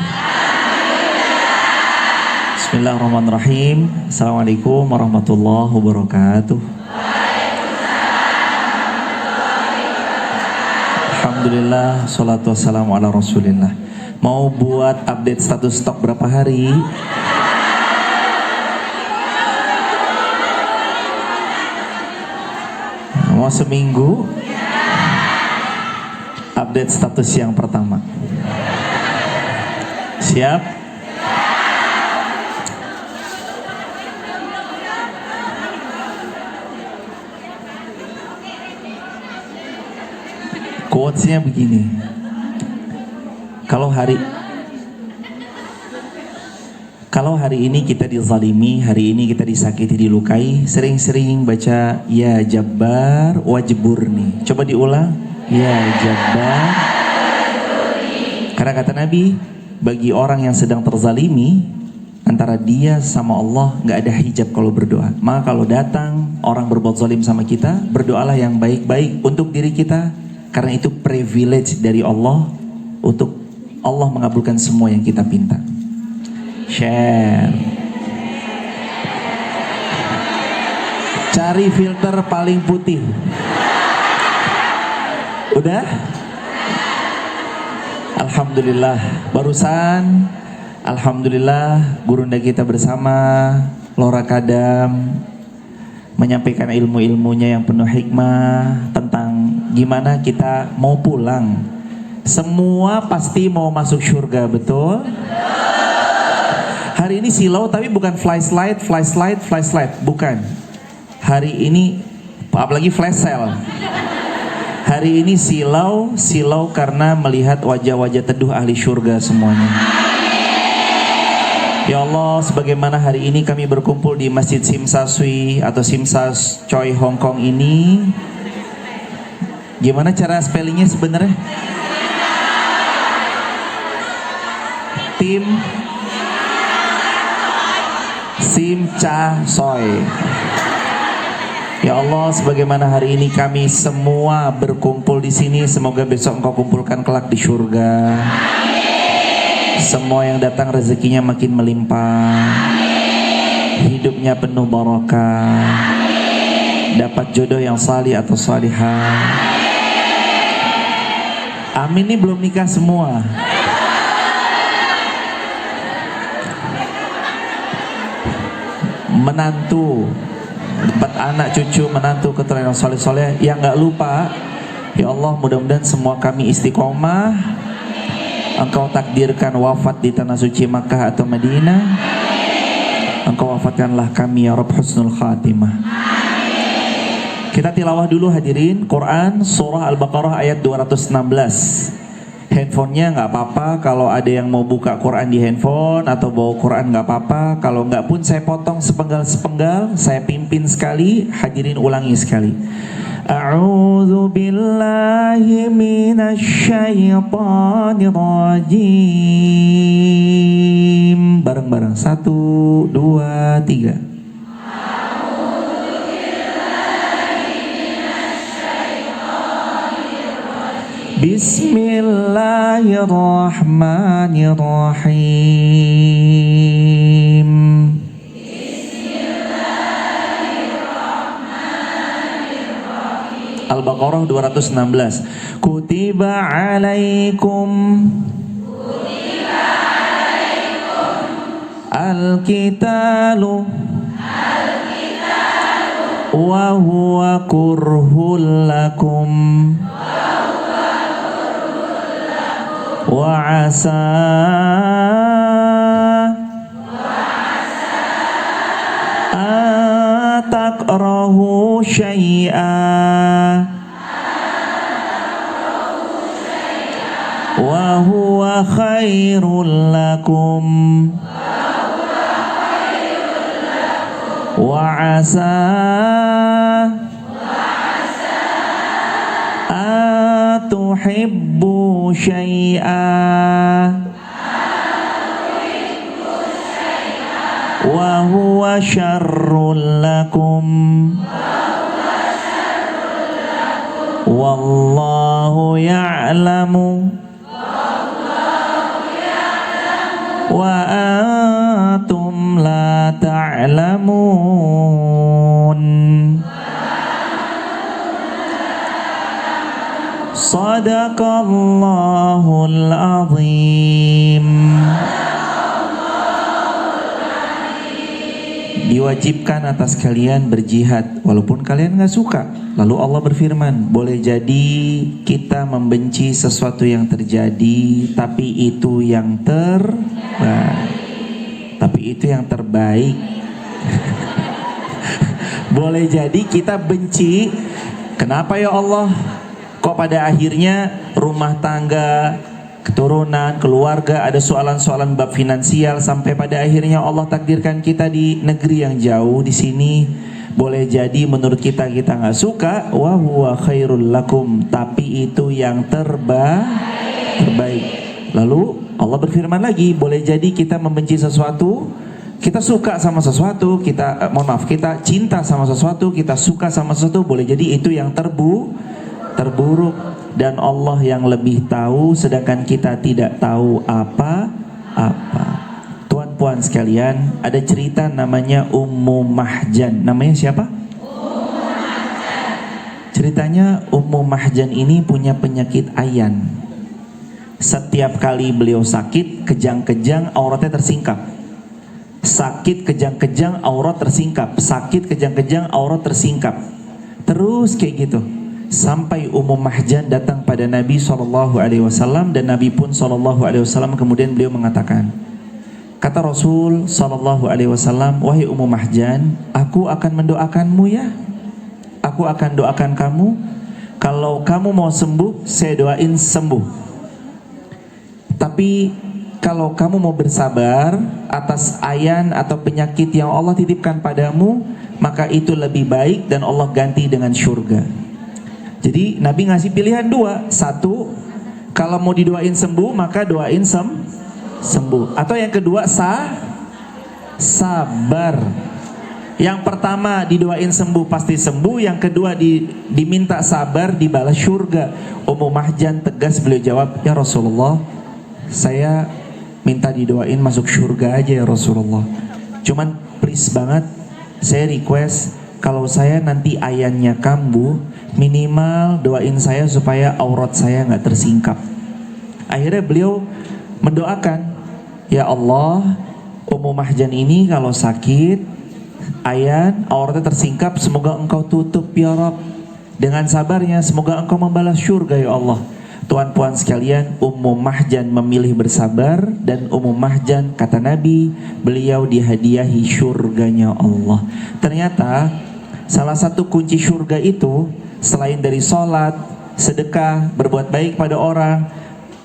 Bismillahirrahmanirrahim. Assalamualaikum warahmatullahi wabarakatuh. Alhamdulillah, salatu wassalamu ala rasulillah. Mau buat update status stok berapa hari? Mau seminggu? Update status yang pertama. Siap? Quotes-nya begini. Kalau hari ini kita dizalimi, hari ini kita disakiti, dilukai, sering-sering baca ya Jabbar wajburni. Coba diulang. Ya Jabbar. Karena kata Nabi, bagi orang yang sedang terzalimi, antara dia sama Allah gak ada hijab kalau berdoa. Maka kalau datang orang berbuat zalim sama kita, berdoalah yang baik-baik untuk diri kita. Karena itu privilege dari Allah untuk Allah mengabulkan semua yang kita pinta. Share. Cari filter paling putih. Udah? Alhamdulillah. Barusan alhamdulillah gurunda kita bersama Lora Kadam menyampaikan ilmu-ilmunya yang penuh hikmah tentang gimana kita mau pulang Semua pasti mau masuk surga, betul? Hari ini silau tapi bukan flash slide, bukan. Hari ini apalagi flash sale. Hari ini silau karena melihat wajah-wajah teduh ahli surga semuanya. Ya Allah, sebagaimana hari ini kami berkumpul di Masjid Simsaswi atau Simsas Choi Hong Kong ini. Gimana cara spellingnya sebenarnya? Tim Simca Soy. Ya Allah, sebagaimana hari ini kami semua berkumpul di sini, semoga besok Engkau kumpulkan kelak di surga. Semua yang datang rezekinya makin melimpah, hidupnya penuh barokah, dapat jodoh yang salih atau salihah. Amin. Ini belum nikah semua. Menantu, dapat anak cucu menantu keturunan yang soleh-soleh. Yang nggak lupa, ya Allah, mudah-mudahan semua kami istiqomah. Engkau takdirkan wafat di tanah suci Makkah atau Madinah. Engkau wafatkanlah kami ya Rabb husnul khatimah. Kita tilawah dulu hadirin Quran surah Al-Baqarah ayat 216. Handphonenya nggak apa-apa, kalau ada yang mau buka Quran di handphone atau bawa Quran nggak apa-apa. Kalau nggak pun saya potong sepenggal-sepenggal, saya pimpin sekali, hadirin ulangi sekali. A'udzu billahi minasyaitonir rajim. Bareng-bareng 1, 2, 3. Bismillahirrahmanirrahim. Al-Baqarah 216. Kutiba alaikum al-qitalu wa huwa kurhul lakum wa asa takrahu syai'an wa huwa khairul lakum wa asa tuhibbu syai'an wa huwa syarrul lakum wallahu ya'lamu wa antum la ta'lamun. Sadaqallahul azim. Diwajibkan atas kalian berjihad walaupun kalian gak suka. Lalu Allah berfirman, boleh jadi kita membenci sesuatu yang terjadi, tapi itu yang terbaik. Boleh jadi kita benci. Kenapa ya Allah? Kok pada akhirnya rumah tangga, keturunan, keluarga ada soalan-soalan bab finansial, sampai pada akhirnya Allah takdirkan kita di negeri yang jauh di sini. Boleh jadi menurut kita nggak suka, wa huwa khairul lakum, tapi itu yang terbaik. Lalu Allah berfirman lagi, boleh jadi kita membenci sesuatu, kita suka sama sesuatu, kita cinta sama sesuatu, kita suka sama sesuatu, boleh jadi itu yang terburuk, dan Allah yang lebih tahu, sedangkan kita tidak tahu apa-apa. Tuan-puan sekalian, ada cerita namanya Ummu Mahjan. Namanya siapa? Ummu Mahjan. Ceritanya Ummu Mahjan ini punya penyakit ayan. Setiap kali beliau sakit, kejang-kejang auratnya tersingkap. Sakit kejang-kejang aurat tersingkap. Sakit kejang-kejang aurat tersingkap. Terus kayak gitu. sampai Ummu Mahjan datang pada Nabi SAW, dan Nabi pun SAW kemudian beliau mengatakan, kata Rasul SAW, wahai Ummu Mahjan, aku akan mendoakanmu ya, aku akan doakan kamu. Kalau kamu mau sembuh, saya doain sembuh. Tapi kalau kamu mau bersabar atas ayan atau penyakit yang Allah titipkan padamu, maka itu lebih baik dan Allah ganti dengan surga. Jadi Nabi ngasih pilihan dua. Satu, kalau mau didoain sembuh, maka doain sembuh. Atau yang kedua, sabar. Yang pertama didoain sembuh pasti sembuh, yang kedua diminta sabar dibalas surga. Ummu Mahjan tegas beliau jawab, ya Rasulullah, saya minta didoain masuk surga aja ya Rasulullah. Cuman please banget, saya request kalau saya nanti ayannya kambuh, minimal doain saya supaya aurat saya nggak tersingkap. Akhirnya beliau mendoakan, ya Allah, Ummu Mahjan ini kalau sakit ayan auratnya tersingkap, semoga engkau tutup ya Rabb. Dengan sabarnya semoga engkau membalas surga ya Allah. Tuan puan sekalian, Ummu Mahjan memilih bersabar, dan Ummu Mahjan kata Nabi, beliau dihadiahi surganya Allah. Ternyata salah satu kunci surga itu selain dari sholat, sedekah, berbuat baik pada orang.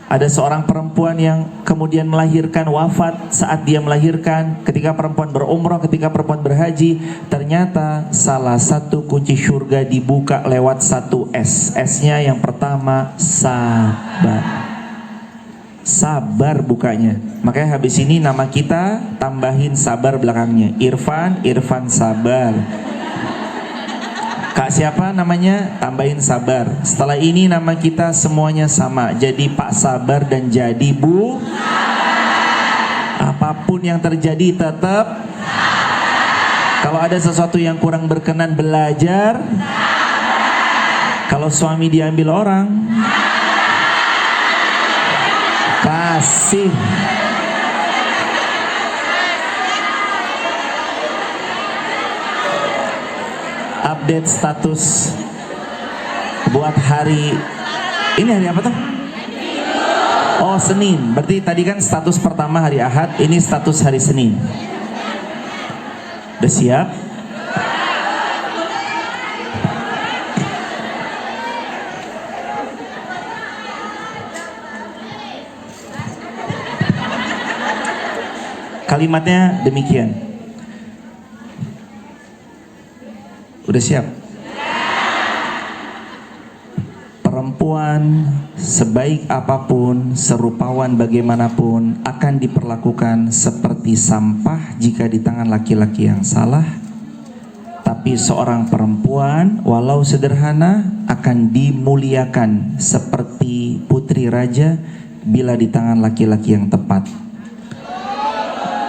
Ada seorang perempuan yang kemudian melahirkan, wafat saat dia melahirkan, ketika perempuan berumrah, ketika perempuan berhaji. Ternyata salah satu kunci surga dibuka lewat satu S. S-nya yang pertama sabar. Sabar bukanya. Makanya habis ini nama kita tambahin sabar belakangnya. Irfan sabar. Kak siapa namanya? Tambahin sabar. Setelah ini nama kita semuanya sama. Jadi Pak Sabar dan jadi Bu. Apapun yang terjadi tetap. Kalau ada sesuatu yang kurang berkenan belajar. Kalau suami diambil orang, kasih. Update status buat hari ini, hari apa tuh? Oh, Senin. Berarti tadi kan status pertama hari Ahad, ini status hari Senin. Udah siap? Kalimatnya demikian. Udah siap? Perempuan sebaik apapun, serupawan bagaimanapun, akan diperlakukan seperti sampah jika di tangan laki-laki yang salah. Tapi seorang perempuan walau sederhana akan dimuliakan seperti putri raja bila di tangan laki-laki yang tepat.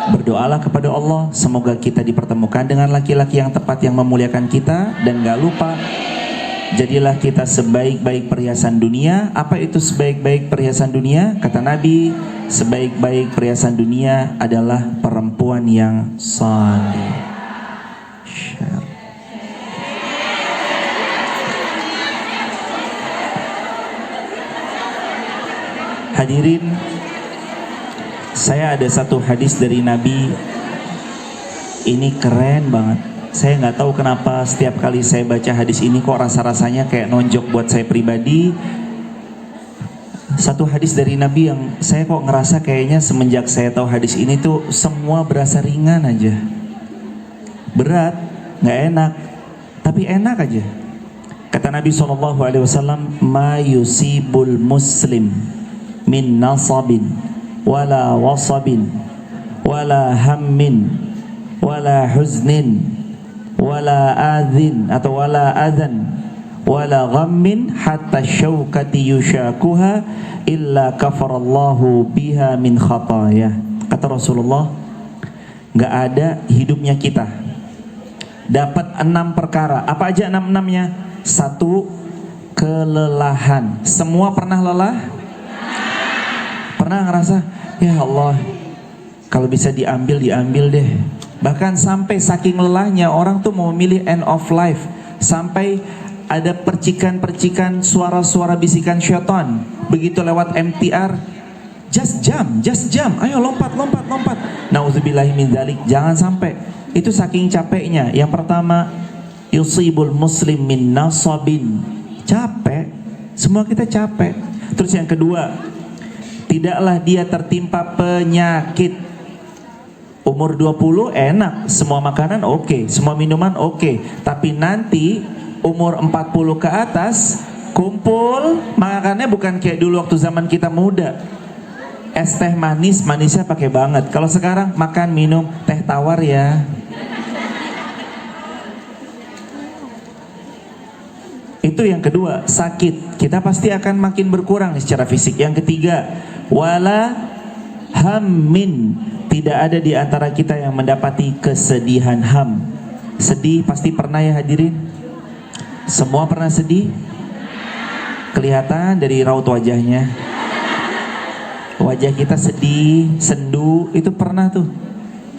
Berdoalah kepada Allah, semoga kita dipertemukan dengan laki-laki yang tepat yang memuliakan kita. Dan gak lupa, jadilah kita sebaik-baik perhiasan dunia. Apa itu sebaik-baik perhiasan dunia? Kata Nabi, sebaik-baik perhiasan dunia adalah perempuan yang saleh. Hadirin, saya ada satu hadis dari Nabi. Ini keren banget. Saya nggak tahu kenapa setiap kali saya baca hadis ini kok rasa-rasanya kayak nonjok buat saya pribadi. Satu hadis dari Nabi yang saya kok ngerasa kayaknya semenjak saya tahu hadis ini tuh semua berasa ringan aja. Berat, nggak enak, tapi enak aja. Kata Nabi SAW, ma yusibul muslim min nasabin wala wasabin wala hammin wala huznin wala adhin atau wala adhan wala ghammin hatta syaukati yushakuha illa kafarallahu biha min khatayah. Kata Rasulullah, gak ada hidupnya kita dapat 6 perkara. Apa aja 6-6-nya? 1, kelelahan. Semua pernah lelah? Pernah ngerasa, ya Allah, kalau bisa diambil deh. Bahkan sampai saking lelahnya orang tuh mau memilih end of life. Sampai ada percikan-percikan suara-suara bisikan syaitan. Begitu lewat MTR, just jump, ayo lompat. Nauzubillahi min dzalik, jangan sampai. Itu saking capeknya. Yang pertama, yusibul muslim min nasabin, capek. Semua kita capek. Terus yang kedua, tidaklah dia tertimpa penyakit. Umur 20 enak, semua makanan oke, semua minuman oke. Tapi nanti umur 40 ke atas, kumpul makannya bukan kayak dulu waktu zaman kita muda. Es teh manisnya pakai banget. Kalau sekarang makan minum teh tawar ya. Itu yang kedua, sakit. Kita pasti akan makin berkurang secara fisik. Yang ketiga, wala hammin, tidak ada di antara kita yang mendapati kesedihan. Ham, sedih pasti pernah ya hadirin. Semua pernah sedih? Kelihatan dari raut wajahnya. Wajah kita sedih, sendu, itu pernah tuh.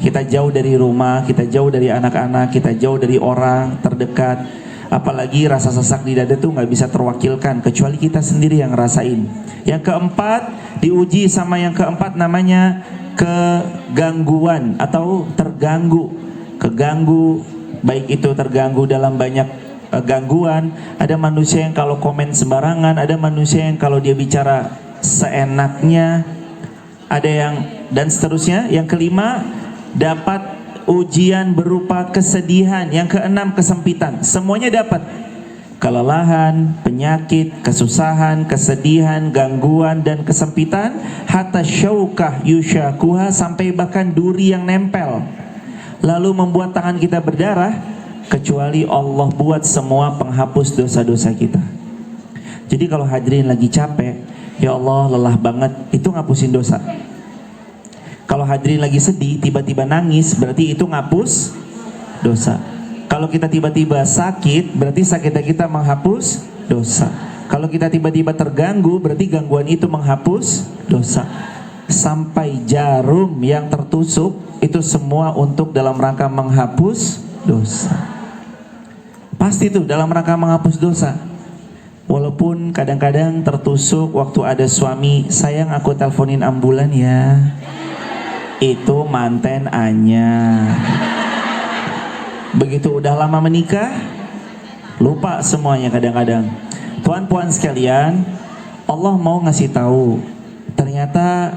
Kita jauh dari rumah, kita jauh dari anak-anak, kita jauh dari orang terdekat. Apalagi rasa sesak di dada tuh gak bisa terwakilkan, kecuali kita sendiri yang ngerasain. Yang keempat, diuji sama yang keempat, namanya kegangguan atau terganggu. Keganggu, baik itu terganggu dalam banyak gangguan. Ada manusia yang kalau komen sembarangan, ada manusia yang kalau dia bicara seenaknya, ada yang dan seterusnya. Yang kelima, dapat ujian berupa kesedihan. Yang keenam, kesempitan. Semuanya dapat. Kelelahan, penyakit, kesusahan, kesedihan, gangguan, dan kesempitan. Hatta syaukah yushakuha, sampai bahkan duri yang nempel lalu membuat tangan kita berdarah. Kecuali Allah buat semua penghapus dosa-dosa kita. Jadi kalau hadirin lagi capek, ya Allah lelah banget, itu ngapusin dosa. Kalau hadirin lagi sedih, tiba-tiba nangis, berarti itu ngapus dosa. Kalau kita tiba-tiba sakit, berarti sakitnya kita menghapus dosa. Kalau kita tiba-tiba terganggu, berarti gangguan itu menghapus dosa. Sampai jarum yang tertusuk, itu semua untuk dalam rangka menghapus dosa. Pasti tuh dalam rangka menghapus dosa. Walaupun kadang-kadang tertusuk waktu ada suami, sayang aku teleponin ambulan ya. Itu manten Anya. Begitu udah lama menikah, lupa semuanya kadang-kadang. Tuan-puan sekalian, Allah mau ngasih tahu, ternyata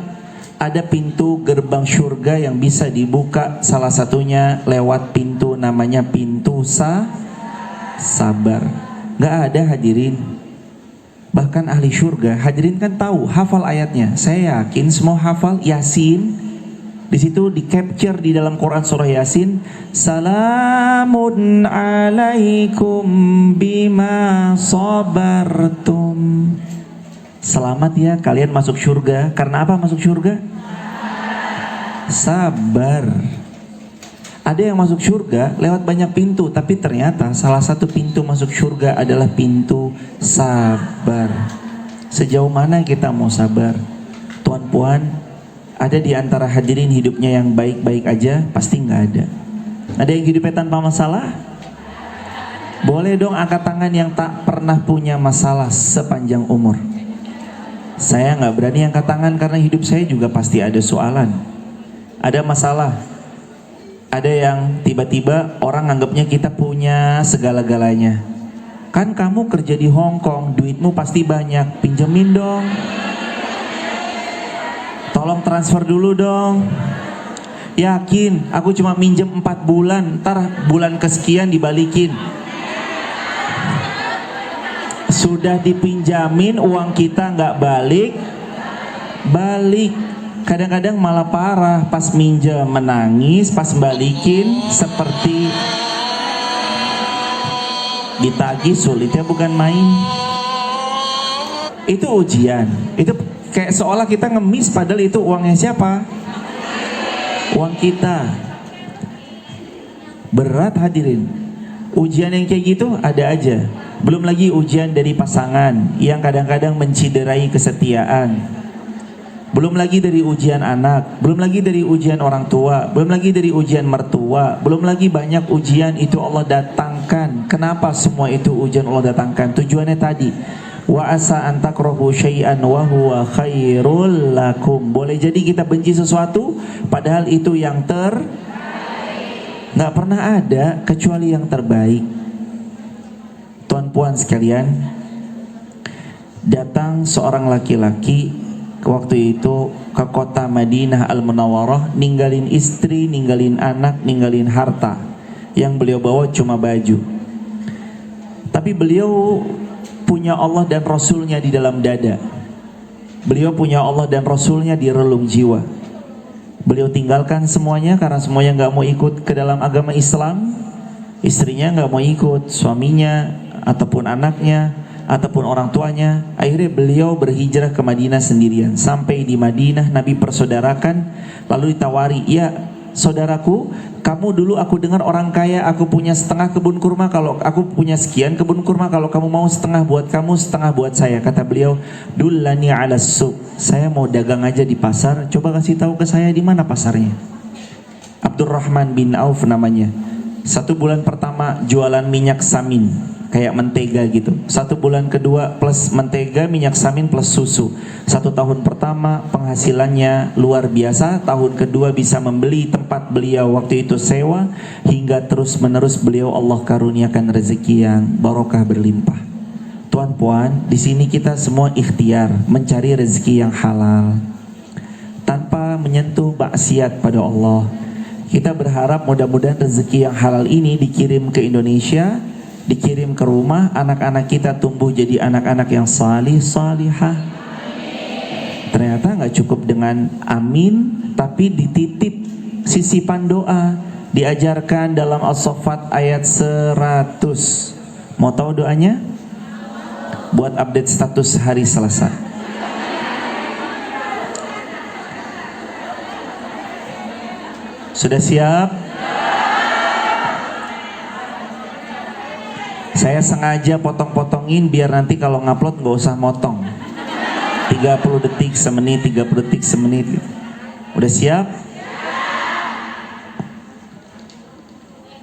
ada pintu gerbang surga yang bisa dibuka, salah satunya lewat pintu namanya pintu sabar. Gak ada hadirin. Bahkan ahli surga, hadirin kan tahu, hafal ayatnya. Saya yakin semua hafal Yasin. Di situ di capture di dalam Quran surah Yasin, salamun alaikum bima sabartum. Selamat ya kalian masuk surga. Karena apa masuk surga? Sabar. Ada yang masuk surga lewat banyak pintu, tapi ternyata salah satu pintu masuk surga adalah pintu sabar. Sejauh mana kita mau sabar? Tuan-puan, ada di antara hadirin hidupnya yang baik-baik aja? Pasti nggak ada. Ada yang hidupnya tanpa masalah? Boleh dong angkat tangan yang tak pernah punya masalah sepanjang umur. Saya nggak berani angkat tangan karena hidup saya juga pasti ada soalan, ada masalah. Ada yang tiba-tiba orang anggapnya kita punya segala-galanya. Kan kamu kerja di Hong Kong, duitmu pasti banyak, pinjemin dong. Tolong transfer dulu dong. Yakin, aku cuma minjem 4 bulan, ntar bulan kesekian dibalikin. Sudah dipinjamin, uang kita nggak balik. Kadang-kadang malah parah, pas minjem menangis, pas balikin seperti ditagih, sulitnya bukan main. Itu ujian. Itu kayak seolah kita ngemis, padahal itu uangnya siapa? Uang kita. Berat hadirin. Ujian yang kayak gitu ada aja. Belum lagi ujian dari pasangan yang kadang-kadang menciderai kesetiaan. belum lagi dari ujian anak, belum lagi dari ujian orang tua, belum lagi dari ujian mertua, belum lagi banyak ujian itu Allah datangkan. Kenapa semua itu ujian Allah datangkan? Tujuannya tadi, wa asa an takrahu syai'an wa huwa khairul lakum. Boleh jadi kita benci sesuatu padahal itu yang nggak pernah ada kecuali yang terbaik. Tuan puan sekalian, datang seorang laki-laki waktu itu ke kota Madinah Al-Munawwarah, ninggalin istri, ninggalin anak, ninggalin harta. Yang beliau bawa cuma baju. Tapi beliau punya Allah dan Rasulnya di dalam dada. Beliau punya Allah dan Rasulnya di relung jiwa. Beliau tinggalkan semuanya karena semuanya gak mau ikut ke dalam agama Islam. Istrinya gak mau ikut, suaminya ataupun anaknya ataupun orang tuanya. Akhirnya beliau berhijrah ke Madinah sendirian. Sampai di Madinah Nabi persaudarakan, lalu ditawari, "Ya saudaraku, kamu dulu aku dengar orang kaya, aku punya setengah kebun kurma, kalau aku punya sekian kebun kurma, kalau kamu mau setengah buat kamu, setengah buat saya." Kata beliau, "Dullani 'alas suq." Saya mau dagang aja di pasar, coba kasih tahu ke saya di mana pasarnya. Abdurrahman bin Auf namanya. 1 bulan pertama jualan minyak samin, kayak mentega gitu. 1 bulan kedua plus mentega, minyak samin plus susu. 1 tahun pertama penghasilannya luar biasa. Tahun kedua bisa membeli tempat beliau waktu itu sewa. Hingga terus menerus beliau Allah karuniakan rezeki yang barokah berlimpah. Tuan puan, di sini kita semua ikhtiar mencari rezeki yang halal tanpa menyentuh maksiat pada Allah. Kita berharap mudah-mudahan rezeki yang halal ini dikirim ke Indonesia, dikirim ke rumah, anak-anak kita tumbuh jadi anak-anak yang salih, salihah. Ternyata nggak cukup dengan amin, tapi dititip sisipan doa, diajarkan dalam As-Saffat ayat 100. Mau tahu doanya? Buat update status hari Selasa. Sudah siap? Saya sengaja potong-potongin biar nanti kalau ngupload gak usah motong. 30 detik semenit, 30 detik semenit. Udah siap?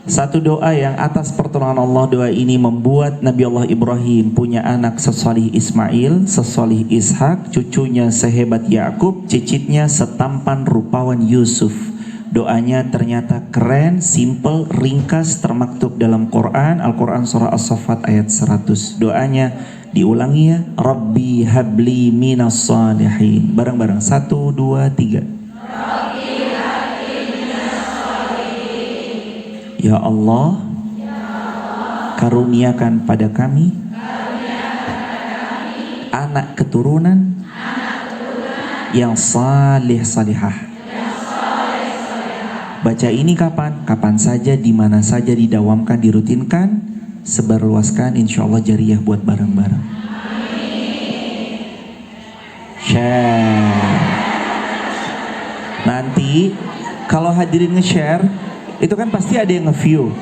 Satu doa yang atas pertolongan Allah, doa ini membuat Nabi Allah Ibrahim punya anak sesolih Ismail, sesolih Ishak, cucunya sehebat Yakub, cicitnya setampan rupawan Yusuf. Doanya ternyata keren, simple, ringkas, termaktub dalam Quran, Al-Quran surah As-Saffat ayat 100. Doanya diulangi ya, Rabbi habli minas salihin. Bareng-bareng, 1, 2, 3. Rabbi habli minas salihin. Ya Allah, karuniakan pada kami anak keturunan yang salih salihah. Baca ini kapan? Kapan saja, di mana saja, didawamkan, dirutinkan, sebarluaskan, insya Allah jariah buat bareng-bareng. Share. Nanti kalau hadirin nge-share, itu kan pasti ada yang nge-view.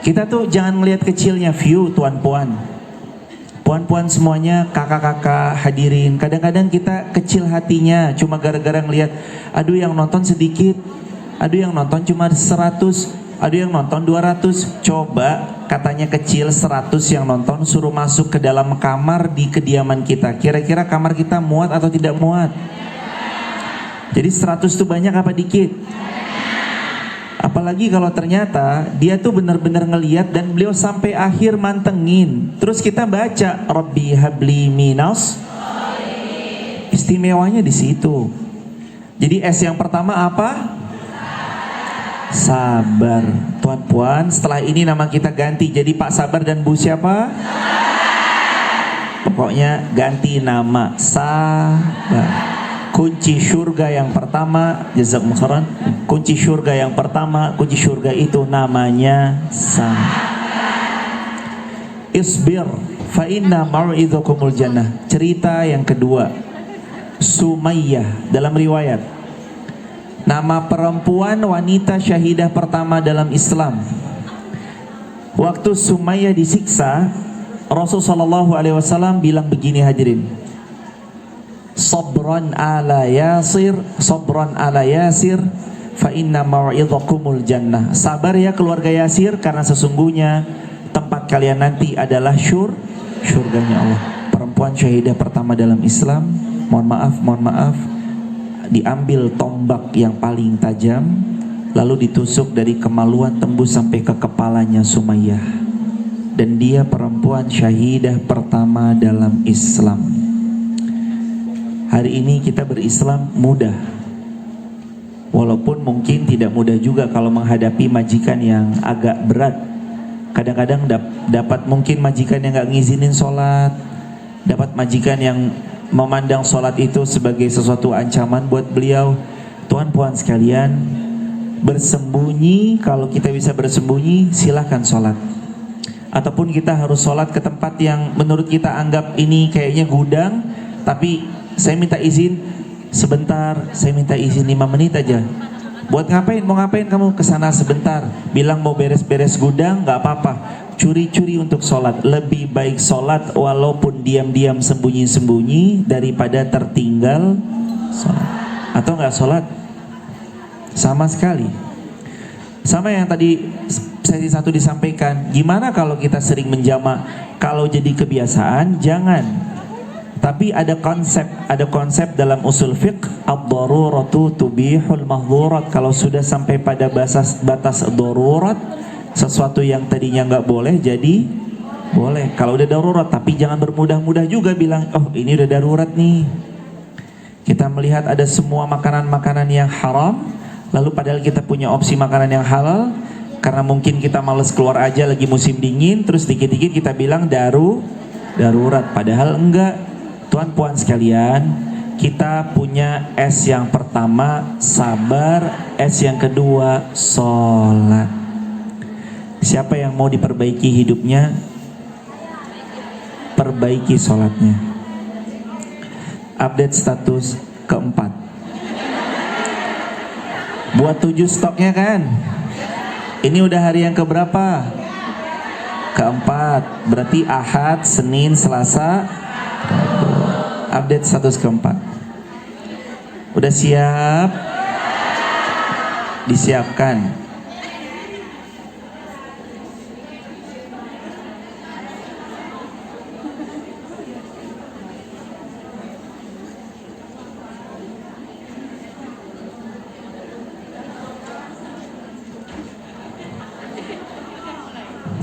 Kita tuh jangan melihat kecilnya view, tuan-puan. Puan-puan semuanya, kakak-kakak hadirin. Kadang-kadang kita kecil hatinya cuma gara-gara ngelihat, aduh yang nonton sedikit, aduh yang nonton cuma 100, aduh yang nonton 200. Coba katanya kecil 100 yang nonton, suruh masuk ke dalam kamar di kediaman kita. Kira-kira kamar kita muat atau tidak muat? Jadi 100 itu banyak apa dikit? Apalagi kalau ternyata dia tuh benar-benar ngeliat dan beliau sampai akhir mantengin. Terus kita baca Rabbi habli minas. Istimewanya di situ. Jadi S yang pertama apa? Sabar. Tuan puan, setelah ini nama kita ganti jadi Pak Sabar dan Bu siapa? Pokoknya ganti nama, Sabar. Kunci surga yang pertama, jazakumullah khairan. Kunci surga yang pertama, kunci surga itu namanya sabar. Isbir fa inna mau'izakumul jannah. Cerita yang kedua, Sumayyah dalam riwayat. Nama perempuan wanita syahidah pertama dalam Islam. Waktu Sumayyah disiksa, Rasulullah SAW bilang begini hadirin. sabran ala yasir, sabran ala yasir, fa inna mau'izakumul jannah. Sabar ya keluarga Yasir, karena sesungguhnya tempat kalian nanti adalah syurganya Allah. Perempuan syahidah pertama dalam Islam, mohon maaf, diambil tombak yang paling tajam, lalu ditusuk dari kemaluan tembus sampai ke kepalanya Sumayyah. Dan dia perempuan syahidah pertama dalam Islam. Hari ini kita berislam mudah, walaupun mungkin tidak mudah juga kalau menghadapi majikan yang agak berat. Kadang-kadang dapat mungkin majikan yang gak ngizinin sholat, dapat majikan yang memandang sholat itu sebagai sesuatu ancaman buat beliau. Tuan puan sekalian, bersembunyi, kalau kita bisa bersembunyi silahkan sholat. Ataupun kita harus sholat ke tempat yang menurut kita anggap ini kayaknya gudang, tapi saya minta izin sebentar, saya minta izin 5 menit aja. Buat ngapain? Mau ngapain kamu? Kesana sebentar. Bilang mau beres-beres gudang, gak apa-apa. Curi-curi untuk sholat. Lebih baik sholat walaupun diam-diam sembunyi-sembunyi daripada tertinggal sholat. Atau gak sholat sama sekali. Sama yang tadi sesi 1 disampaikan, gimana kalau kita sering menjamak? Kalau jadi kebiasaan, jangan. Tapi ada konsep dalam usul fiqh, ad-daruratu tubihul mahdhurat. Kalau sudah sampai pada batas darurat, sesuatu yang tadinya nggak boleh jadi boleh. Kalau udah darurat, tapi jangan bermudah-mudah juga bilang, oh ini udah darurat nih. Kita melihat ada semua makanan-makanan yang haram, lalu padahal kita punya opsi makanan yang halal, karena mungkin kita males keluar aja lagi musim dingin, terus dikit-dikit kita bilang darurat, padahal enggak. Tuan puan sekalian, kita punya S yang pertama sabar, S yang kedua sholat. Siapa yang mau diperbaiki hidupnya, perbaiki sholatnya. Update status keempat. Buat 7 stoknya kan. Ini udah hari yang keberapa? Keempat. Berarti Ahad, Senin, Selasa. Update status keempat. Udah siap? Disiapkan.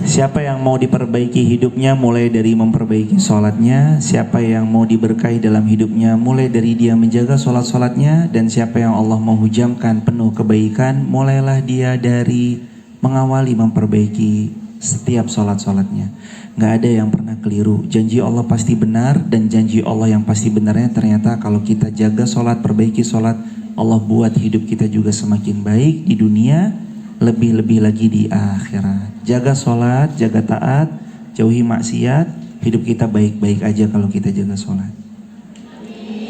Siapa yang mau diperbaiki hidupnya mulai dari memperbaiki sholatnya. Siapa yang mau diberkahi dalam hidupnya mulai dari dia menjaga sholat-sholatnya. Dan siapa yang Allah mau hujamkan penuh kebaikan, mulailah dia dari mengawali memperbaiki setiap sholat-sholatnya. Gak ada yang pernah keliru. Janji Allah pasti benar, dan janji Allah yang pasti benarnya ternyata kalau kita jaga sholat, perbaiki sholat, Allah buat hidup kita juga semakin baik di dunia, lebih-lebih lagi di akhirat. Jaga sholat, jaga taat, jauhi maksiat, hidup kita baik-baik aja kalau kita jaga sholat.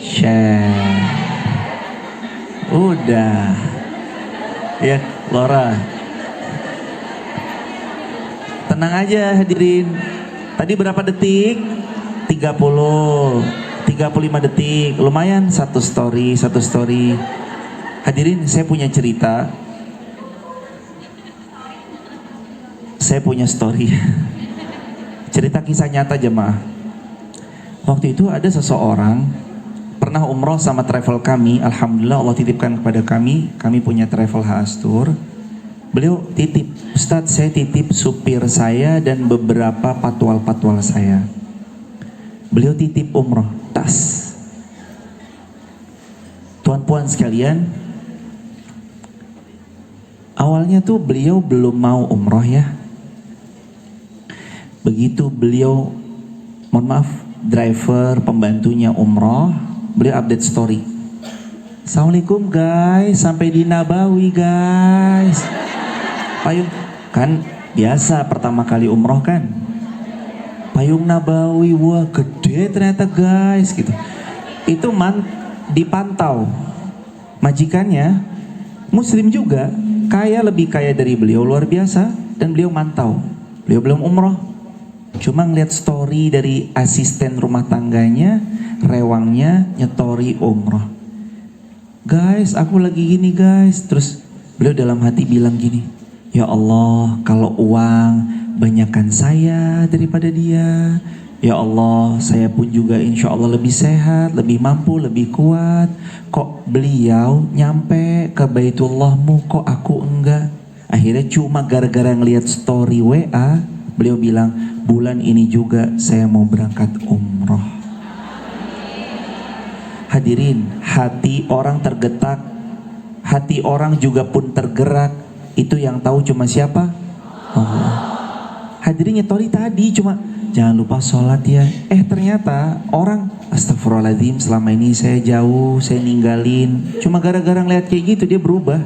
Share. Udah. Ya, Laura. Tenang aja hadirin. Tadi berapa detik? 30, 35 detik. Lumayan satu story. Hadirin, saya punya cerita. Saya punya story. Cerita kisah nyata jemaah. Waktu itu ada seseorang pernah umroh sama travel kami. Alhamdulillah Allah titipkan kepada kami. Kami punya travel Haastur. Beliau titip, Ustadz saya titip supir saya dan beberapa patwal-patwal saya. Beliau titip umroh, tas. Tuan puan sekalian, awalnya tuh beliau belum mau umroh ya. Begitu beliau, mohon maaf, driver pembantunya umroh, beliau update story. Assalamualaikum guys, sampai di Nabawi guys. Payung, kan biasa pertama kali umroh kan. Payung Nabawi, wah gede ternyata guys gitu. Itu dipantau majikannya, muslim juga, kaya, lebih kaya dari beliau, luar biasa. Dan beliau mantau, beliau belum umroh. Cuma ngeliat story dari asisten rumah tangganya, rewangnya nyetori umroh. Guys, aku lagi gini guys. Terus beliau dalam hati bilang gini, ya Allah, kalau uang banyakkan saya daripada dia. Ya Allah, saya pun juga insya Allah lebih sehat, lebih mampu, lebih kuat. Kok beliau nyampe ke Baitullahmu, kok aku enggak? Akhirnya cuma gara-gara ngelihat story WA, beliau bilang, bulan ini juga saya mau berangkat umroh. Hadirin, hati orang tergetak, hati orang juga pun tergerak. Itu yang tahu cuma siapa? Allah. Hadirin nyetori tadi cuma, jangan lupa sholat ya. Ternyata orang, astagfirullahaladzim, selama ini saya jauh, saya ninggalin. Cuma gara-gara ngeliat kayak gitu dia berubah.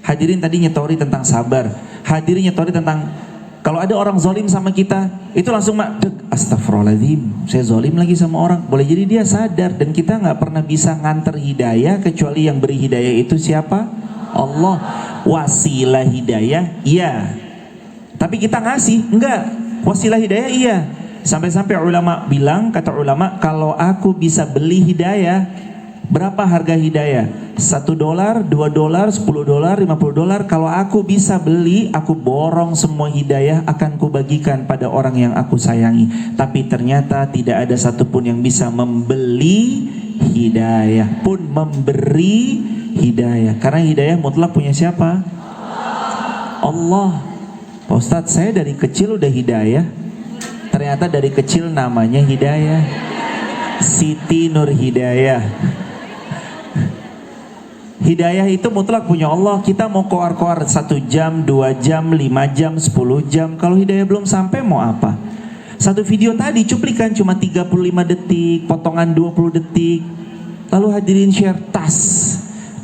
Hadirin tadi nyetori tentang sabar. Hadirin nyetori tentang kalau ada orang zolim sama kita, itu langsung astagfirullahaladzim, saya zolim lagi sama orang. Boleh jadi dia sadar, dan kita gak pernah bisa nganter hidayah kecuali yang beri hidayah itu siapa? Allah. Wasilah hidayah, iya. Tapi kita ngasih, enggak. Wasilah hidayah, iya. Sampai-sampai ulama bilang, kata ulama, kalau aku bisa beli hidayah, berapa harga hidayah? $1, $2, $10, $50. Kalau aku bisa beli, aku borong semua hidayah, akan kubagikan pada orang yang aku sayangi. Tapi ternyata tidak ada satupun yang bisa membeli hidayah, pun memberi hidayah. Karena hidayah mutlak punya siapa? Allah. Pak Ustadz, saya dari kecil udah hidayah. Ternyata dari kecil namanya hidayah, Siti Nur Hidayah. Hidayah itu mutlak punya Allah. Kita mau koar-koar 1 jam, 2 jam, 5 jam, 10 jam. Kalau hidayah belum sampai mau apa? Satu video tadi cuplikan cuma 35 detik, potongan 20 detik. Lalu hadirin share tas.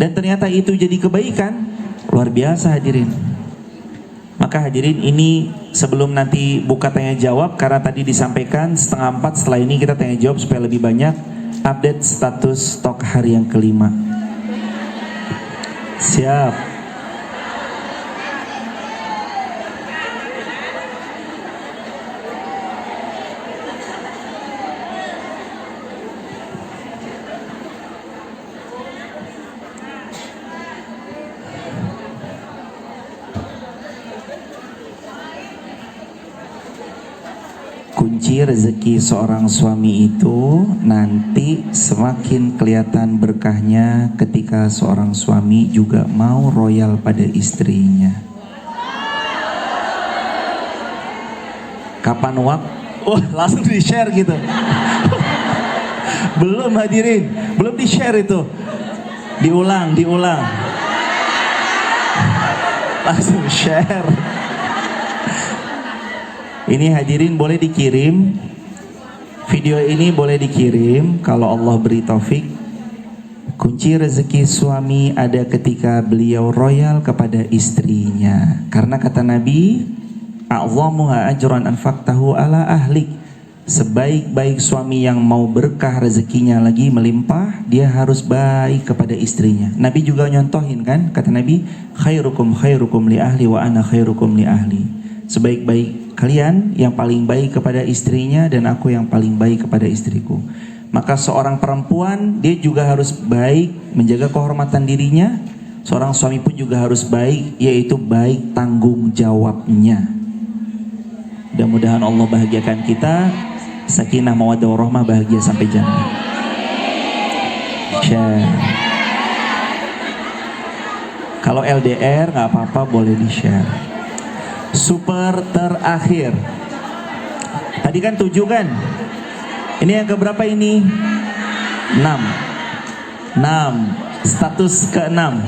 Dan ternyata itu jadi kebaikan. Luar biasa hadirin. Maka hadirin, ini sebelum nanti buka tanya jawab, karena tadi disampaikan 3:30, setelah ini kita tanya jawab supaya lebih banyak. Update status stok hari yang kelima. Siap. Kunci rezeki seorang suami itu nanti semakin kelihatan berkahnya ketika seorang suami juga mau royal pada istrinya. Kapan langsung di share gitu. Belum hadirin, belum di share itu. Diulang. Langsung share. Ini hadirin boleh dikirim, video ini boleh dikirim kalau Allah beri taufik. Kunci rezeki suami ada ketika beliau royal kepada istrinya. Karena kata Nabi, a'zamuha ajran anfaqtahu ala ahlik. Sebaik-baik suami yang mau berkah rezekinya lagi melimpah, dia harus baik kepada istrinya. Nabi juga nyontohin kan, kata Nabi, khairukum li ahli wa ana khairukum li ahli. Sebaik-baik kalian yang paling baik kepada istrinya, dan aku yang paling baik kepada istriku. Maka seorang perempuan dia juga harus baik menjaga kehormatan dirinya. Seorang suami pun juga harus baik, yaitu baik tanggung jawabnya. Mudah-mudahan Allah bahagiakan kita, sakinah mawaddah warahmah, bahagia sampai jannah. Share. Kalau LDR nggak apa-apa, boleh di share. Super terakhir. Tadi kan 7 kan? Ini yang keberapa ini? 6. Status ke-6.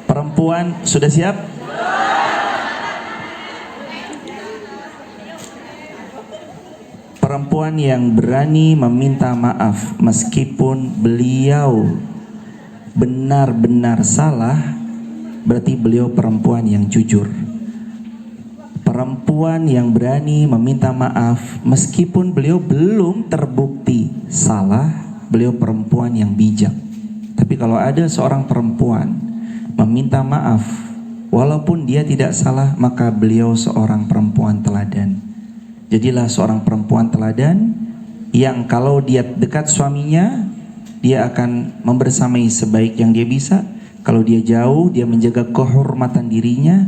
Perempuan sudah siap? Perempuan yang berani meminta maaf meskipun beliau benar-benar salah, berarti beliau perempuan yang jujur. Perempuan yang berani meminta maaf meskipun beliau belum terbukti salah, beliau perempuan yang bijak. Tapi kalau ada seorang perempuan meminta maaf Walaupun dia tidak salah, maka beliau seorang perempuan teladan. Jadilah seorang perempuan teladan yang kalau dia dekat suaminya, dia akan membersamai sebaik yang dia bisa. Kalau dia jauh, dia menjaga kehormatan dirinya.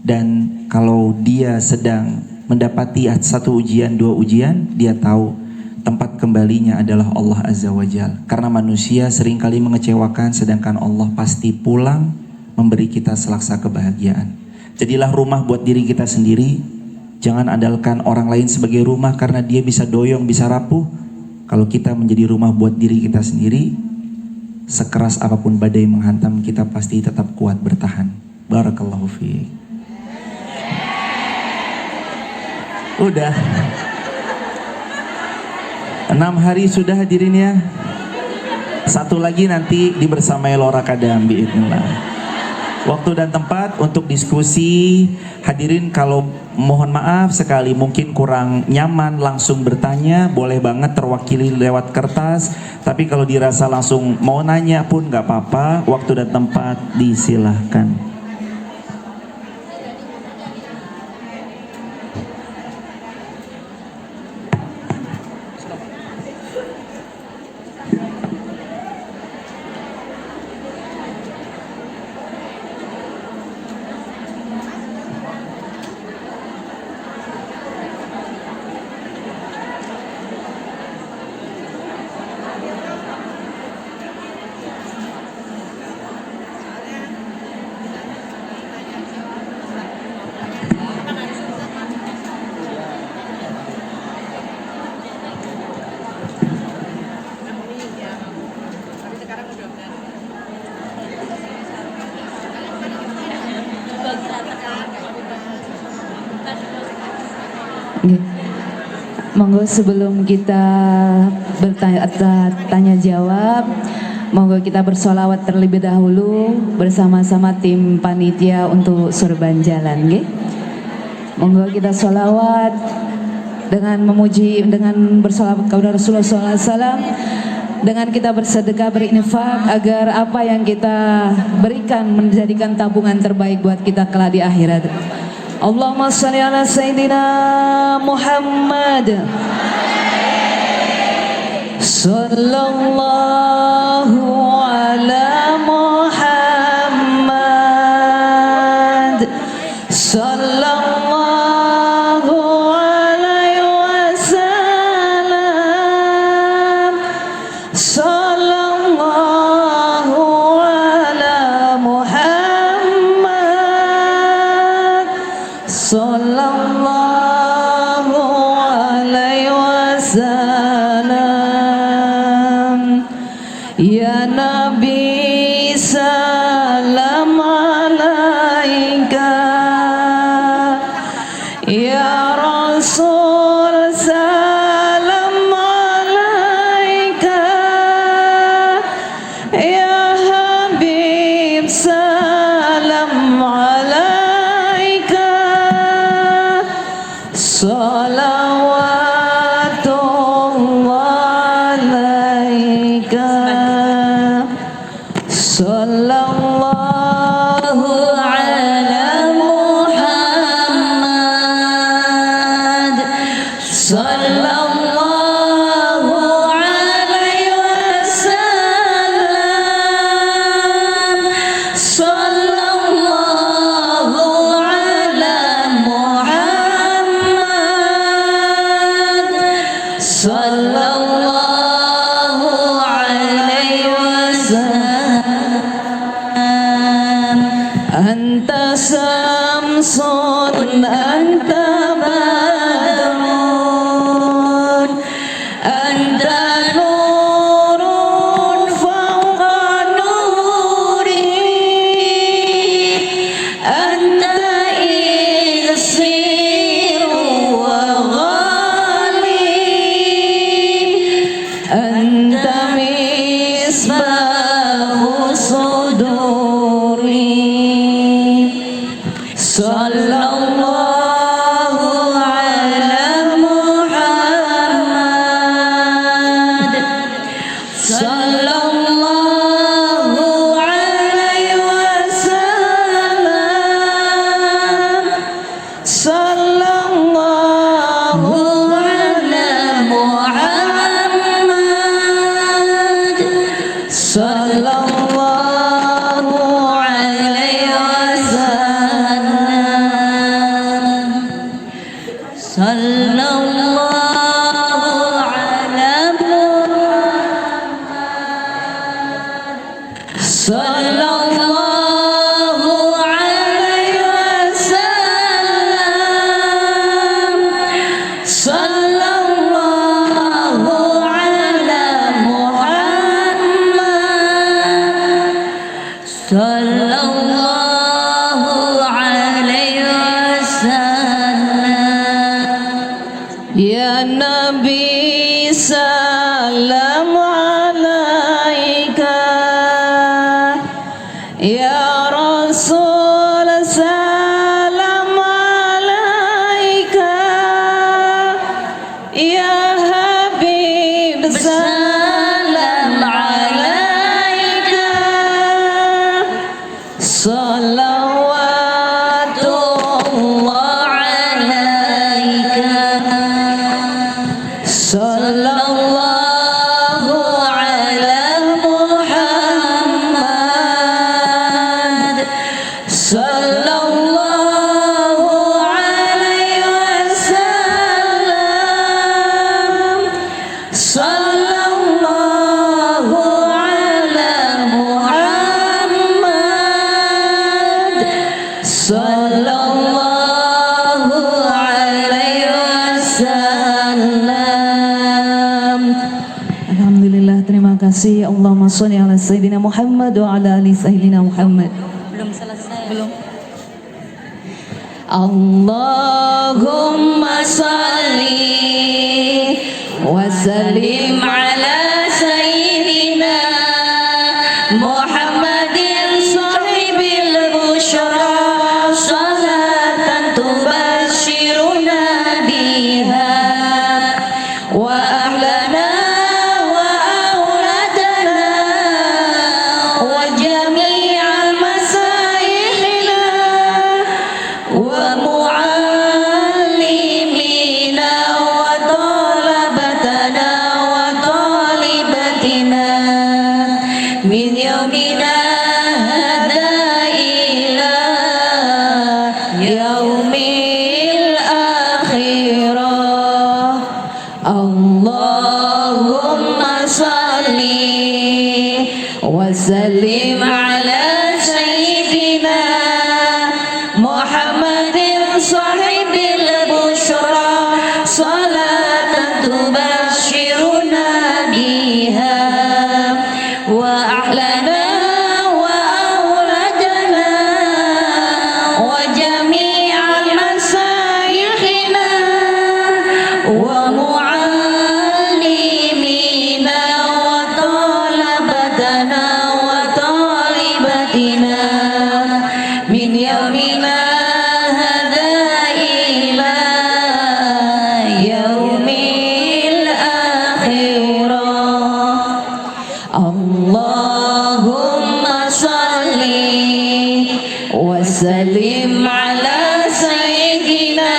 Dan kalau dia sedang mendapati satu ujian, dua ujian, dia tahu tempat kembalinya adalah Allah Azza wa Jalla. Karena manusia seringkali mengecewakan, sedangkan Allah pasti pulang memberi kita selaksa kebahagiaan. Jadilah rumah buat diri kita sendiri. Jangan andalkan orang lain sebagai rumah, karena dia bisa doyong, bisa rapuh. Kalau kita menjadi rumah buat diri kita sendiri, sekeras apapun badai menghantam, kita pasti tetap kuat bertahan. Barakallahu fiik. Udah 6 hari sudah hadirin ya. Satu lagi nanti dibersamai Lora Kadam biidznillah. Waktu dan tempat untuk diskusi. Hadirin kalau mohon maaf sekali mungkin kurang nyaman langsung bertanya, boleh banget terwakili lewat kertas. Tapi kalau dirasa langsung mau nanya pun gak apa-apa. Waktu dan tempat disilahkan. Monggo sebelum kita bertanya jawab, monggo kita bersolawat terlebih dahulu bersama-sama tim panitia untuk Surban Jalan, nggih. Monggo kita solawat dengan memuji, dengan bersolawat kepada Rasulullah SAW, dengan kita bersedekah, berinfak agar apa yang kita berikan menjadikan tabungan terbaik buat kita kelak di akhirat. Allahumma shalli ala Sayyidina Muhammad sallallahu ala Muhammad sallallahu alaihi wasallam sallallahu ala Muhammad sallallahu alaihi wasallam. Ya Nabi salam alaika, ya Rasul salam alaika, ya Habib salam alaika, salawatullah alaika, sallallahu ala Muhammad sallallahu alaihi wasallam sallallahu ala Muhammad sallallahu alaihi wasallam. Anta samsun anta badrun anta nurun fawqa nuri anta isiru wa ghalib anta misbahu suduri sallallahu Sallallahu ala Muhammad. Sallallahu alaihi wasallam. Sallallahu ala Muhammad. Sallallahu alaihi wasallam. Ya Nabi salam alaika. Ya Rasul salam alaika. Ya Habib salam alaika. Salawatullah alaika. Sallallahu ala Muhammad. Sallallahu alaihi wasallam. Sallallahu ala Muhammad. Sallallahu alaihi wasallam. Alhamdulillah, terima kasih. Allahumma sholli ala sayyidina Muhammad wa ala ali sayyidina Muhammad. Belum selesai. Belum. Allahumma sholli wa sallim ala sayyidina Muhammadin sahibil busyra salatan tubashiruna biha wa ahlana wa auladana wa jami'al masaihina wa muallimina wa talabatana wa talibatina min yaumina hada ila yaumil akhirah. Allahumma salli wa sallim ala sayyidina Muhammadin sahibil busyra salatan tubashiruna biha wa ahlana wa auladana wa jami'al masaihina wa muallimina wa talabatana wa talibatina min yaumina hada ila yaumil akhirah. Allahumma salli wa sallim ala sayyidina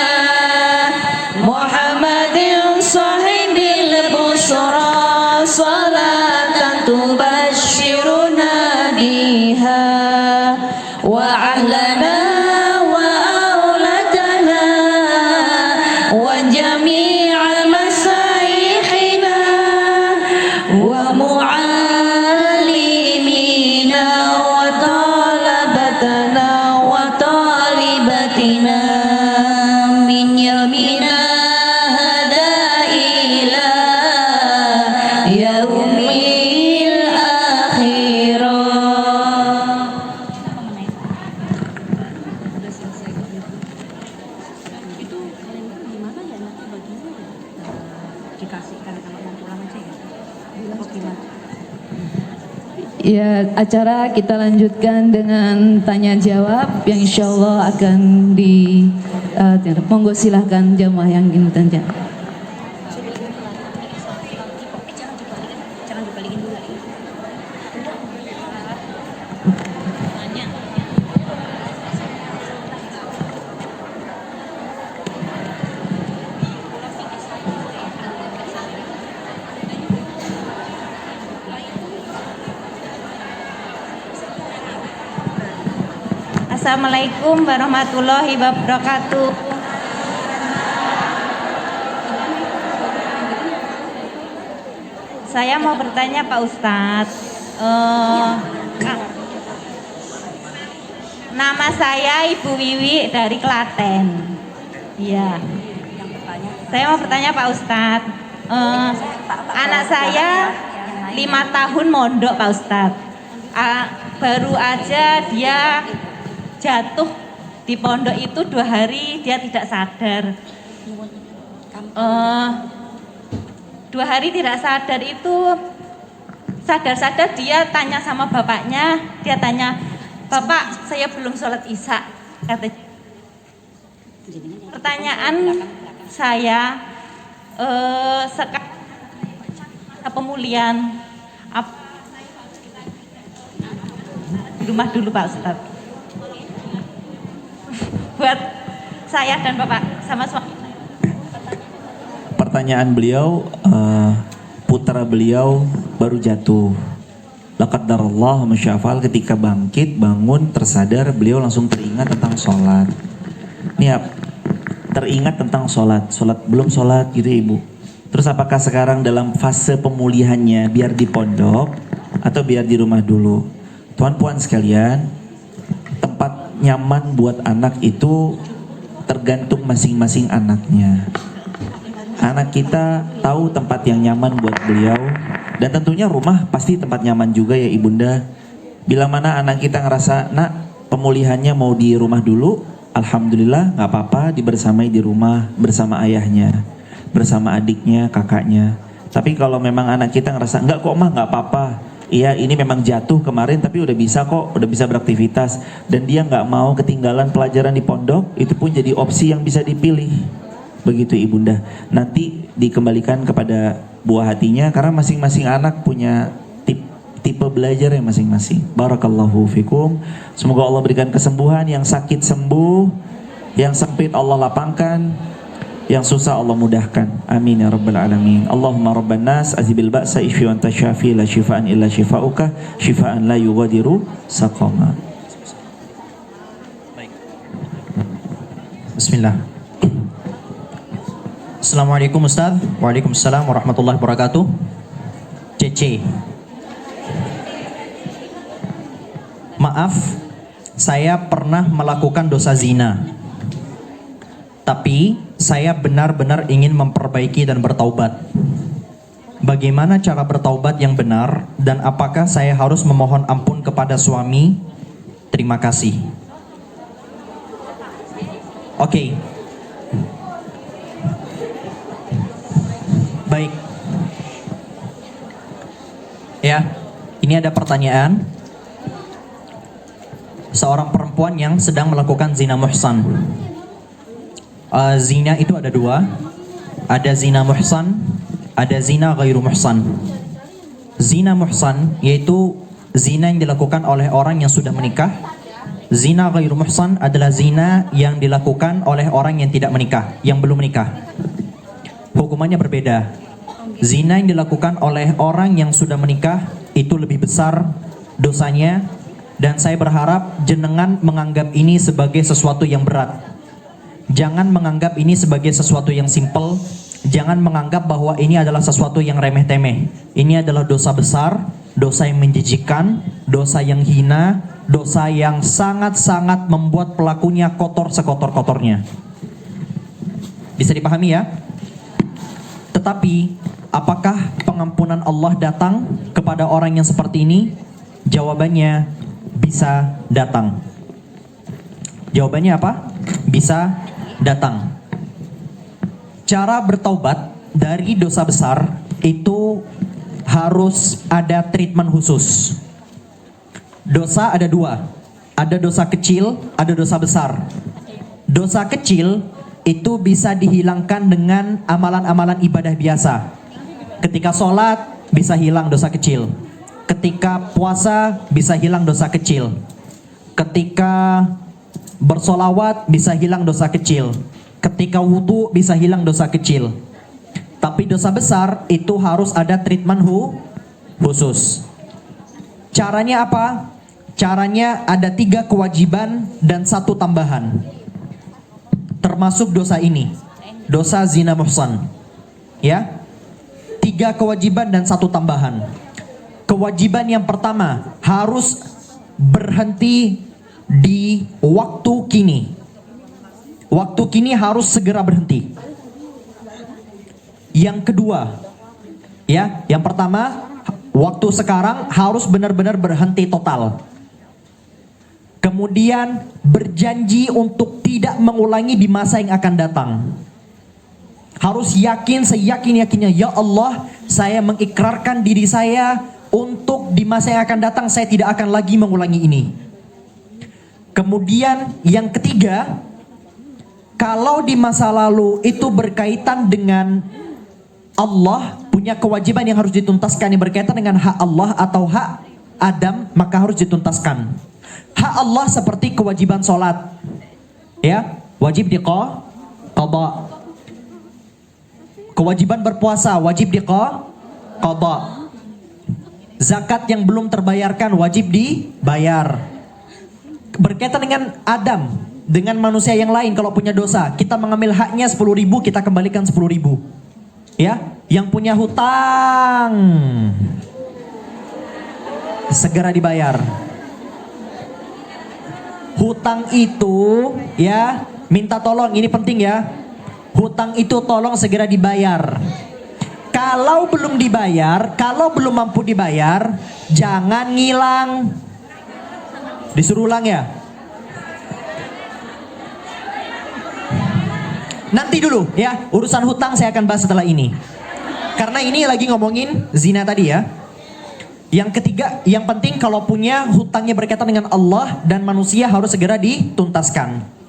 Muhammadin sahibil busyra salatan tubashiruna biha wa ahlana wa auladana wa jami'al masaihina wa muallimina wa talabatana wa talibatina min yaumina hada ila yaumil akhirah. Ya, acara kita lanjutkan dengan tanya jawab yang insya Allah akan monggo silahkan jamaah yang ingin bertanya. Assalamualaikum warahmatullahi wabarakatuh. Saya mau bertanya Pak Ustadz. Nama saya Ibu Wiwi dari Klaten. Iya. Saya mau bertanya Pak Ustadz. Anak saya 5 tahun mondok Pak Ustadz. Baru aja dia jatuh di pondok itu 2 hari dia tidak sadar. 2 hari tidak sadar itu, sadar-sadar dia tanya sama bapaknya, dia tanya, "Bapak, saya belum sholat isya," kata. Pertanyaan saya, sekarang pemulihan di rumah dulu Pak Ustadz. Buat saya dan Bapak sama suami. Pertanyaan beliau, putra beliau baru jatuh. Laqaddarallah masyafal, ketika bangkit, bangun, tersadar, beliau langsung teringat tentang sholat. Nih, teringat tentang sholat, belum sholat gitu ibu. Terus apakah sekarang dalam fase pemulihannya biar di pondok atau biar di rumah dulu? Tuan puan sekalian, tempat nyaman buat anak itu tergantung masing-masing anaknya. Anak kita tahu tempat yang nyaman buat beliau, dan tentunya rumah pasti tempat nyaman juga ya ibunda. Bila mana anak kita ngerasa, "Nak, pemulihannya mau di rumah dulu," alhamdulillah nggak apa-apa, dibersamai di rumah bersama ayahnya, bersama adiknya, kakaknya. Tapi kalau memang anak kita ngerasa, "Enggak kok mah, nggak apa-apa, iya ini memang jatuh kemarin tapi udah bisa kok, udah bisa beraktivitas," dan dia nggak mau ketinggalan pelajaran di pondok, itu pun jadi opsi yang bisa dipilih. Begitu ibunda, nanti dikembalikan kepada buah hatinya, karena masing-masing anak punya tipe belajar yang masing-masing. Barakallahu fikum. Semoga Allah berikan kesembuhan, yang sakit sembuh, yang sempit Allah lapangkan, yang susah Allah mudahkan. Amin ya rabbal alamin. Allahumma rabban nas azibil ba'sa ishfi wa anta syafi la shifaan illa shifauka shifaan la yughadiru saqama. Bismillah. Assalamualaikum Ustaz. Waalaikumsalam warahmatullahi wabarakatuh. Cece. Maaf, saya pernah melakukan dosa zina. Tapi saya benar-benar ingin memperbaiki dan bertaubat. Bagaimana cara bertaubat yang benar, dan apakah saya harus memohon ampun kepada suami? Terima kasih. Oke. Baik. Ya, ini ada pertanyaan. Seorang perempuan yang sedang melakukan zina muhsan. Zina itu ada 2. Ada zina muhsan, ada zina ghairu muhsan. Zina muhsan yaitu zina yang dilakukan oleh orang yang sudah menikah. Zina ghairu muhsan adalah zina yang dilakukan oleh orang yang tidak menikah, yang belum menikah. Hukumannya berbeda. Zina yang dilakukan oleh orang yang sudah menikah itu lebih besar dosanya, dan saya berharap jenengan menganggap ini sebagai sesuatu yang berat. Jangan menganggap ini sebagai sesuatu yang simple. Jangan menganggap bahwa ini adalah sesuatu yang remeh-temeh. Ini adalah dosa besar, dosa yang menjijikkan, dosa yang hina, dosa yang sangat-sangat membuat pelakunya kotor sekotor-kotornya. Bisa dipahami ya? Tetapi apakah pengampunan Allah datang kepada orang yang seperti ini? Jawabannya bisa datang. Jawabannya apa? Bisa datang. Cara bertaubat dari dosa besar itu harus ada treatment khusus. Dosa ada 2. Ada dosa kecil, ada dosa besar. Dosa kecil itu bisa dihilangkan dengan amalan-amalan ibadah biasa. Ketika sholat bisa hilang dosa kecil. Ketika puasa bisa hilang dosa kecil. Ketika bersolawat bisa hilang dosa kecil. Ketika wudu bisa hilang dosa kecil. Tapi dosa besar itu harus ada treatment khusus. Caranya apa? Caranya ada 3 kewajiban dan 1 tambahan. Termasuk dosa ini, dosa zina muhsan. Ya. 3 kewajiban dan 1 tambahan. Kewajiban yang pertama, harus berhenti di waktu kini. Waktu kini harus segera berhenti. Yang kedua, ya, yang pertama, waktu sekarang harus benar-benar berhenti total. Kemudian berjanji untuk tidak mengulangi di masa yang akan datang. Harus yakin, seyakin-yakinnya, ya Allah, saya mengikrarkan diri saya untuk di masa yang akan datang saya tidak akan lagi mengulangi ini. Kemudian yang ketiga, kalau di masa lalu itu berkaitan dengan Allah, punya kewajiban yang harus dituntaskan yang berkaitan dengan hak Allah atau hak Adam, maka harus dituntaskan. Hak Allah seperti kewajiban sholat, ya, wajib diqada. Kewajiban berpuasa wajib diqada. Zakat yang belum terbayarkan wajib dibayar. Berkaitan dengan Adam, dengan manusia yang lain kalau punya dosa, kita mengambil haknya 10.000, kita kembalikan 10.000. Ya, yang punya hutang segera dibayar. Hutang itu, ya, minta tolong, ini penting ya. Hutang itu tolong segera dibayar. Kalau belum dibayar, kalau belum mampu dibayar, jangan ngilang. Disuruh ulang ya. Nanti dulu ya, urusan hutang saya akan bahas setelah ini. Karena ini lagi ngomongin zina tadi ya. Yang ketiga, yang penting kalau punya hutangnya berkaitan dengan Allah dan manusia harus segera dituntaskan.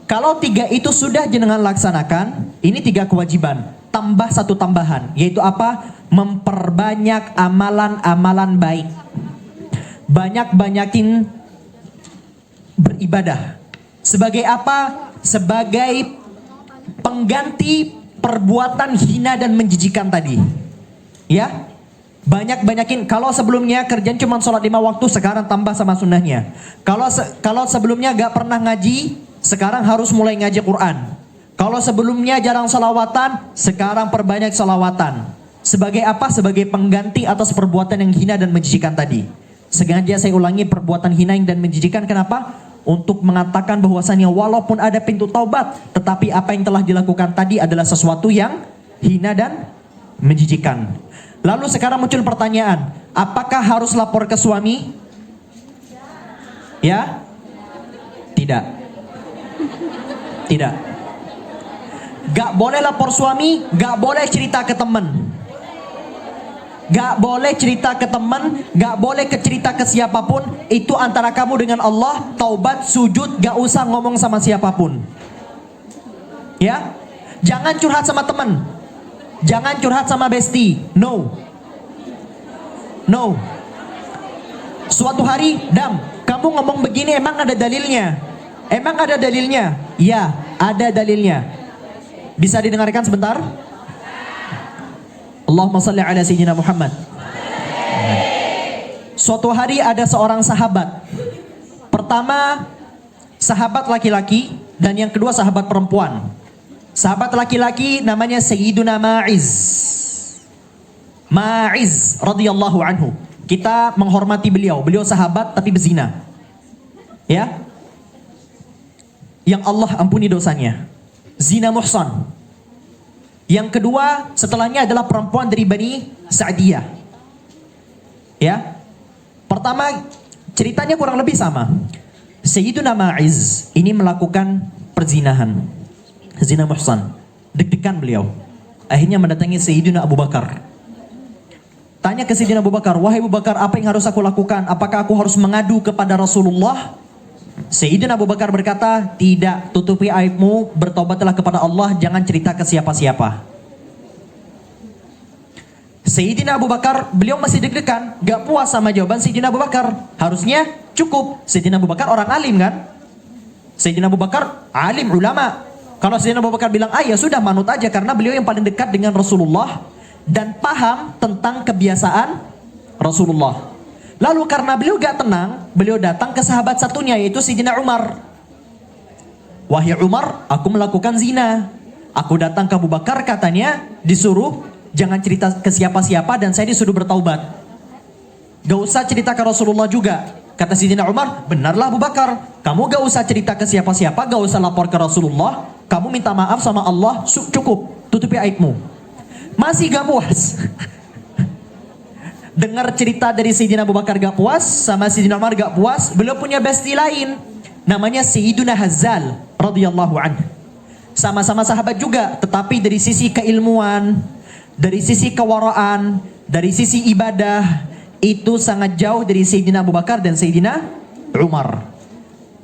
Kalau 3 itu sudah jenengan laksanakan, ini 3 kewajiban. Tambah 1 tambahan, yaitu apa? Memperbanyak amalan-amalan baik. Banyakin beribadah. Sebagai apa? Sebagai pengganti perbuatan hina dan menjijikan tadi. Ya, banyakin. Kalau sebelumnya kerjaan cuma sholat 5 waktu, sekarang tambah sama sunnahnya. Kalau sebelumnya gak pernah ngaji, sekarang harus mulai ngaji Quran. Kalau sebelumnya jarang salawatan, sekarang perbanyak salawatan. Sebagai apa? Sebagai pengganti atas perbuatan yang hina dan menjijikan tadi. Sengaja saya ulangi perbuatan hina dan menjijikan, kenapa? Untuk mengatakan bahwasannya walaupun ada pintu taubat, tetapi apa yang telah dilakukan tadi adalah sesuatu yang hina dan menjijikan. Lalu sekarang muncul pertanyaan, apakah harus lapor ke suami? Ya? Tidak. Tidak. Gak boleh lapor suami, gak boleh cerita ke teman. Gak boleh cerita ke teman, gak boleh cerita ke siapapun. Itu antara kamu dengan Allah. Taubat, sujud, gak usah ngomong sama siapapun. Ya, jangan curhat sama teman, jangan curhat sama bestie. No. Suatu hari, Dam, kamu ngomong begini emang ada dalilnya? Emang ada dalilnya? Ya, ada dalilnya. Bisa didengarkan sebentar? Allahumma salli ala sayyidina Muhammad. Suatu hari ada seorang sahabat. Pertama, sahabat laki-laki, dan yang kedua sahabat perempuan. Sahabat laki-laki namanya Sayyiduna Ma'iz radhiyallahu anhu. Kita menghormati beliau. Beliau sahabat tapi berzina. Ya. Yang Allah ampuni dosanya. Zina muhsan. Yang kedua, setelahnya adalah perempuan dari Bani Sa'diyah. Ya. Pertama, ceritanya kurang lebih sama. Sayyiduna Ma'iz ini melakukan perzinahan. Zina muhsan. Deg-degan beliau. Akhirnya mendatangi Sayyidina Abu Bakar. Tanya ke Sayyidina Abu Bakar, wahai Abu Bakar, apa yang harus aku lakukan? Apakah aku harus mengadu kepada Rasulullah? Sayyidina Abu Bakar berkata, tidak, tutupi aibmu, bertobatlah kepada Allah, jangan cerita ke siapa-siapa. Sayyidina Abu Bakar, beliau masih deg-degan, gak puas sama jawaban Sayyidina Abu Bakar. Harusnya cukup, Sayyidina Abu Bakar orang alim kan? Sayyidina Abu Bakar alim, ulama. Kalau Sayyidina Abu Bakar bilang, ya sudah manut aja, karena beliau yang paling dekat dengan Rasulullah dan paham tentang kebiasaan Rasulullah. Lalu karena beliau gak tenang, beliau datang ke sahabat satunya, yaitu Sayyidina Umar. Wahai Umar, aku melakukan zina. Aku datang ke Abu Bakar, katanya disuruh jangan cerita ke siapa-siapa dan saya disuruh bertaubat. Gak usah cerita ke Rasulullah juga. Kata Sayyidina Umar, benarlah Abu Bakar, kamu gak usah cerita ke siapa-siapa, gak usah lapor ke Rasulullah, kamu minta maaf sama Allah, cukup, tutupi aibmu. Masih gak puas. Dengar cerita dari Sayyidina Abu Bakar gak puas, sama Sayyidina Umar gak puas, beliau punya bestie lain, namanya Sayyiduna Hazzal radhiyallahu anhu. Sama-sama sahabat juga, tetapi dari sisi keilmuan, dari sisi kewaraan, dari sisi ibadah, itu sangat jauh dari Sayyidina Abu Bakar dan Sayyidina Umar.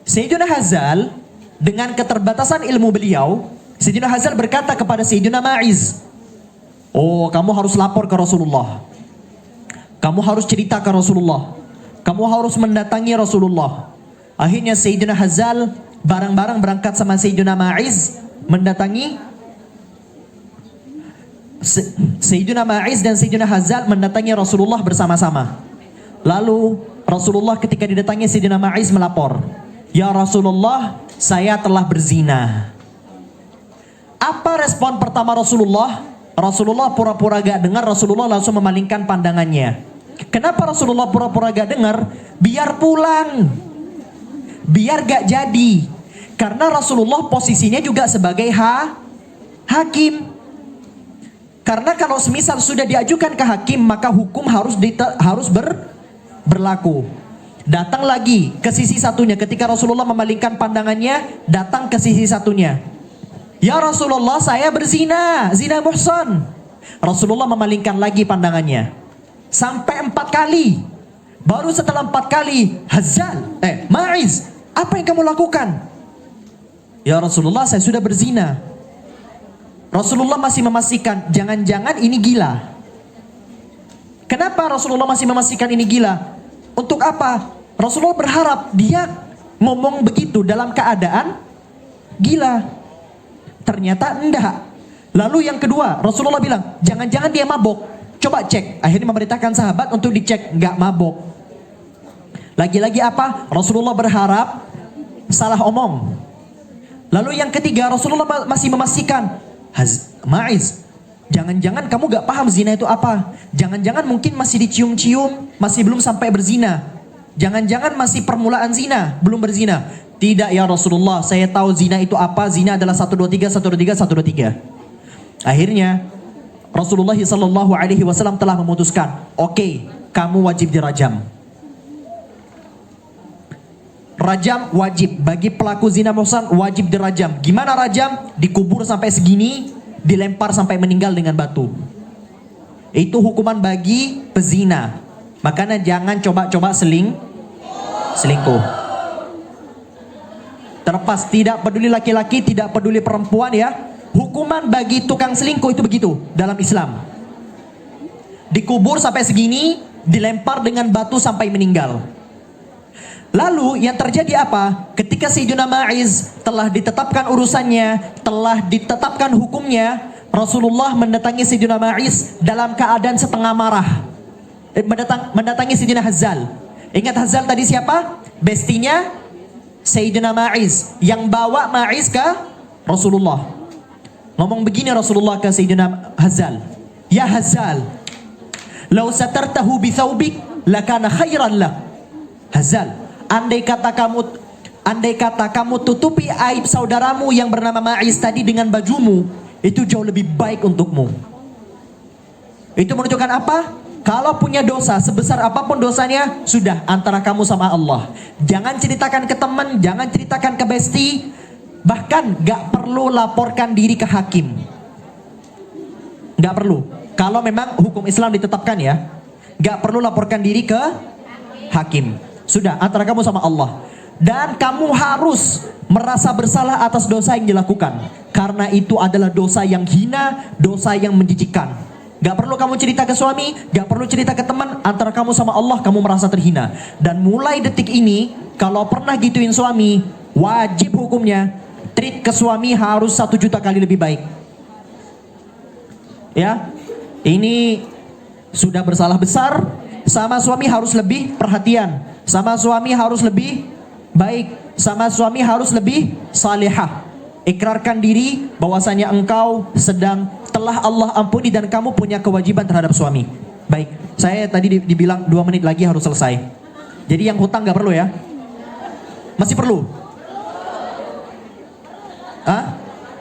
Sayyidina Hazzal dengan keterbatasan ilmu beliau, Sayyidina Hazzal berkata kepada Sayyidina Ma'iz, oh, kamu harus lapor ke Rasulullah. Kamu harus cerita ke Rasulullah. Kamu harus mendatangi Rasulullah. Akhirnya Sayyidina Hazzal bareng-bareng berangkat sama Sayyidina Ma'iz mendatangi Sayyidina Ma'iz dan Sayyidina Hazzal mendatangi Rasulullah bersama-sama. Lalu Rasulullah ketika didatangi Sayyidina Ma'iz melapor, ya Rasulullah, saya telah berzina. Apa respon pertama Rasulullah? Rasulullah pura-pura gak dengar, Rasulullah langsung memalingkan pandangannya. Kenapa Rasulullah pura-pura gak dengar? Biar pulang, biar gak jadi. Karena Rasulullah posisinya juga sebagai hakim. Karena kalau semisal sudah diajukan ke hakim, maka hukum harus berlaku. Datang lagi ke sisi satunya. Ketika Rasulullah memalingkan pandangannya, datang ke sisi satunya. Ya Rasulullah, saya berzina, zina muhsan. Rasulullah memalingkan lagi pandangannya. Sampai 4 kali. Baru setelah 4 kali, Ma'iz, apa yang kamu lakukan? Ya Rasulullah, saya sudah berzina. Rasulullah masih memastikan, jangan-jangan ini gila. Kenapa Rasulullah masih memastikan ini gila? Untuk apa? Rasulullah berharap dia ngomong begitu dalam keadaan gila. Ternyata enggak. Lalu yang kedua, Rasulullah bilang, jangan-jangan dia mabok. Coba cek. Akhirnya memerintahkan sahabat untuk dicek, enggak mabok. Lagi-lagi apa? Rasulullah berharap salah omong. Lalu yang ketiga, Rasulullah masih memastikan, Ma'iz, jangan-jangan kamu gak paham zina itu apa? Jangan-jangan mungkin masih dicium-cium, masih belum sampai berzina. Jangan-jangan masih permulaan zina, belum berzina. Tidak ya Rasulullah, saya tahu zina itu apa. Zina adalah 1, 2, 3, 1, 2, 3, 1, 2, 3. Akhirnya Rasulullah SAW telah memutuskan, oke, kamu wajib dirajam. Rajam wajib, bagi pelaku zina muhsan wajib dirajam. Gimana rajam? Dikubur sampai segini, dilempar sampai meninggal dengan batu. Itu hukuman bagi pezina. Makanya jangan coba-coba selingkuh. Terlepas, tidak peduli laki-laki, tidak peduli perempuan ya. Hukuman bagi tukang selingkuh itu begitu dalam Islam. Dikubur sampai segini, dilempar dengan batu sampai meninggal. Lalu yang terjadi apa? Ketika Sayyidina Ma'iz telah ditetapkan urusannya, telah ditetapkan hukumnya, Rasulullah mendatangi Sayyidina Ma'iz dalam keadaan setengah marah. Mendatangi Sayyidina Hazzal. Ingat Hazzal tadi siapa? Bestinya Sayyidina Ma'iz, yang bawa Ma'iz ke Rasulullah. Ngomong begini Rasulullah ke Sayyidina Hazzal, ya Hazzal, lau satartahu bi thawbik lakana khairan lah. Hazzal, andai kata kamu tutupi aib saudaramu yang bernama Ma'iz tadi dengan bajumu, itu jauh lebih baik untukmu. Itu menunjukkan apa? Kalau punya dosa, sebesar apapun dosanya, sudah antara kamu sama Allah. Jangan ceritakan ke teman, jangan ceritakan ke bestie. Bahkan gak perlu laporkan diri ke hakim. Gak perlu. Kalau memang hukum Islam ditetapkan ya, gak perlu laporkan diri ke hakim. Sudah antara kamu sama Allah. Dan kamu harus merasa bersalah atas dosa yang dilakukan. Karena itu adalah dosa yang hina, dosa yang menjijikkan. Gak perlu kamu cerita ke suami, gak perlu cerita ke teman. Antara kamu sama Allah, kamu merasa terhina. Dan mulai detik ini, kalau pernah gituin suami, wajib hukumnya treat ke suami harus 1 juta kali lebih baik. Ya, ini sudah bersalah besar, sama suami harus lebih perhatian, sama suami harus lebih baik, sama suami harus lebih salihah. Ikrarkan diri bahwasanya engkau telah Allah ampuni dan kamu punya kewajiban terhadap suami. Baik, saya tadi dibilang 2 menit lagi harus selesai. Jadi yang hutang gak perlu ya? Masih perlu?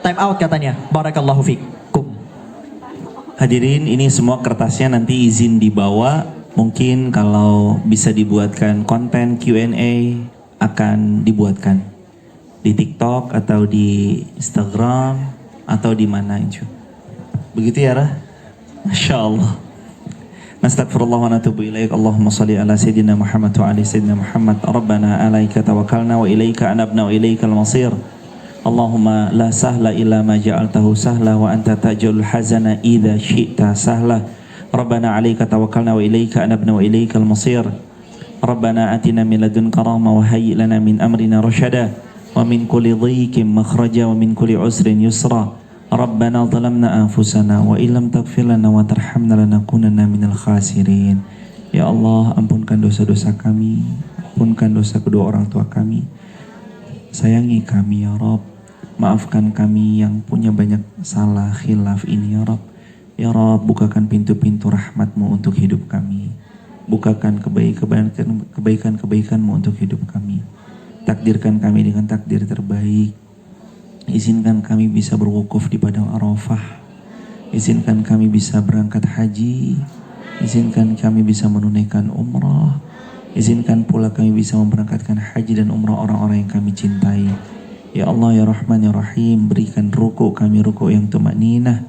Time out katanya. Barakallahu fikum. Hadirin, ini semua kertasnya nanti izin dibawa. Mungkin kalau bisa dibuatkan konten Q&A akan dibuatkan di TikTok atau di Instagram atau di mana itu. Begitu ya, Rah? Masya Allah. Nastaghfirullah wa natubu ilaik. Allahumma salli ala Sayyidina Muhammad wa ala Sayyidina Muhammad. Rabbana alaika tawakkalna wa ilaika anabna wa ilaikal masir. Allahumma la sahla illa ma ja'altahu sahla wa anta taj'alul hazana idza syi'ta sahla. Rabbana alaika tawakkalna wa ilaika anabna wa ilaikal masir. Rabbana atina min ladunka rahmah wa hayyi' lana min amrina rasyada wa min kulli dhiqin makhraja wa min kulli usrin yusra. Rabbana zalamna anfusana wa illam taghfir lana wa tarhamna lanakunanna minal khasirin. Ya Allah, ampunkan dosa-dosa kami, ampunkan dosa kedua orang tua kami. Sayangi kami ya Rabb. Maafkan kami yang punya banyak salah khilaf ini ya Rabb. Ya Rabb, bukakan pintu-pintu rahmat-Mu untuk hidup kami. Bukakan kebaikan-kebaikan-Mu untuk hidup kami. Takdirkan kami dengan takdir terbaik. Izinkan kami bisa berwukuf di Padang Arafah. Izinkan kami bisa berangkat haji. Izinkan kami bisa menunaikan umrah. Izinkan pula kami bisa memberangkatkan haji dan umrah orang-orang yang kami cintai. Ya Allah ya Rahman ya Rahim, berikan ruku kami ruku yang tumakninah,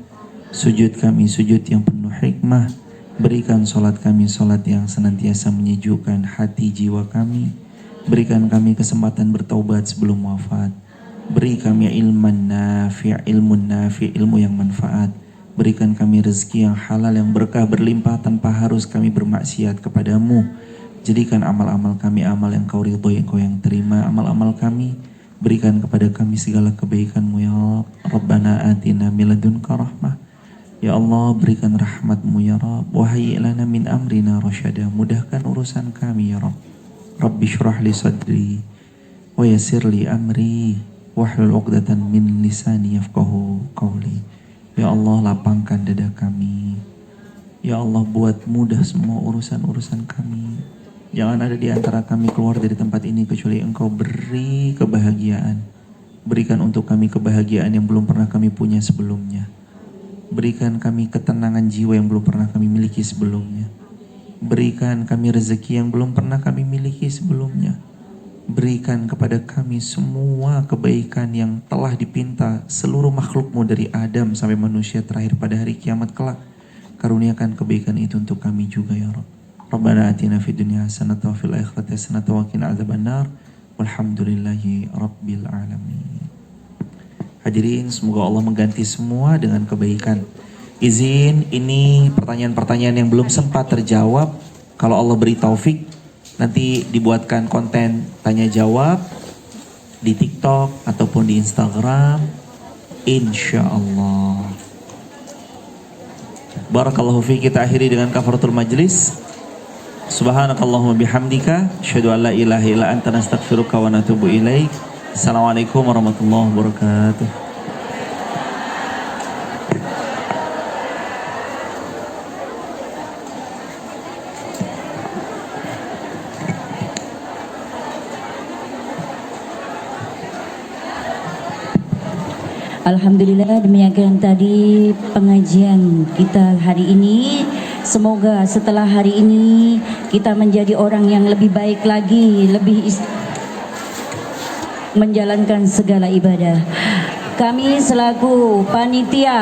sujud kami sujud yang penuh hikmah. Berikan solat kami solat yang senantiasa menyejukkan hati jiwa kami. Berikan kami kesempatan bertaubat sebelum wafat. Beri kami ilmu nafi', ilmu yang manfaat. Berikan kami rezeki yang halal yang berkah berlimpah tanpa harus kami bermaksiat kepadamu. Jadikan amal-amal kami amal yang kau ridhoi, kau yang terima amal-amal kami. Berikan kepada kami segala kebaikan-Mu ya Rabb. Rabbana atina min ladunka rahmah. Ya Allah, berikan rahmat-Mu ya Rabb. Wa hayyi' lana min amrina rasyada. Mudahkan urusan kami ya Rabb. Rabbi syrah li sadri wa yassir li amri wahlul 'uqdatan min lisani yafqahu qawli. Ya Allah, lapangkan dada kami. Ya Allah, buat mudah semua urusan-urusan kami. Jangan ada di antara kami keluar dari tempat ini kecuali Engkau beri kebahagiaan. Berikan untuk kami kebahagiaan yang belum pernah kami punya sebelumnya. Berikan kami ketenangan jiwa yang belum pernah kami miliki sebelumnya. Berikan kami rezeki yang belum pernah kami miliki sebelumnya. Berikan kepada kami semua kebaikan yang telah dipinta seluruh makhluk-Mu dari Adam sampai manusia terakhir pada hari kiamat kelak. Karuniakan kebaikan itu untuk kami juga ya Rabb. Rabbana atina fid dunya hasanatan wa fil akhirati hasanatan wa qina adzabannar. Walhamdulillahi rabbil alamin. Hadirin, semoga Allah mengganti semua dengan kebaikan. Izin, ini pertanyaan-pertanyaan yang belum sempat terjawab. Kalau Allah beri taufik, nanti dibuatkan konten tanya jawab di TikTok ataupun di Instagram, insya Allah. Barakallahu fi. Kita akhiri dengan kafaratul majlis. Subhanakallahumma bihamdika asyhadu an la ilaha illa anta nastaghfiruka wa natubu ilaik. Assalamualaikum warahmatullahi wabarakatuh. Alhamdulillah, demikian tadi pengajian kita hari ini. Semoga setelah hari ini kita menjadi orang yang lebih baik lagi, lebih menjalankan segala ibadah. Kami selaku panitia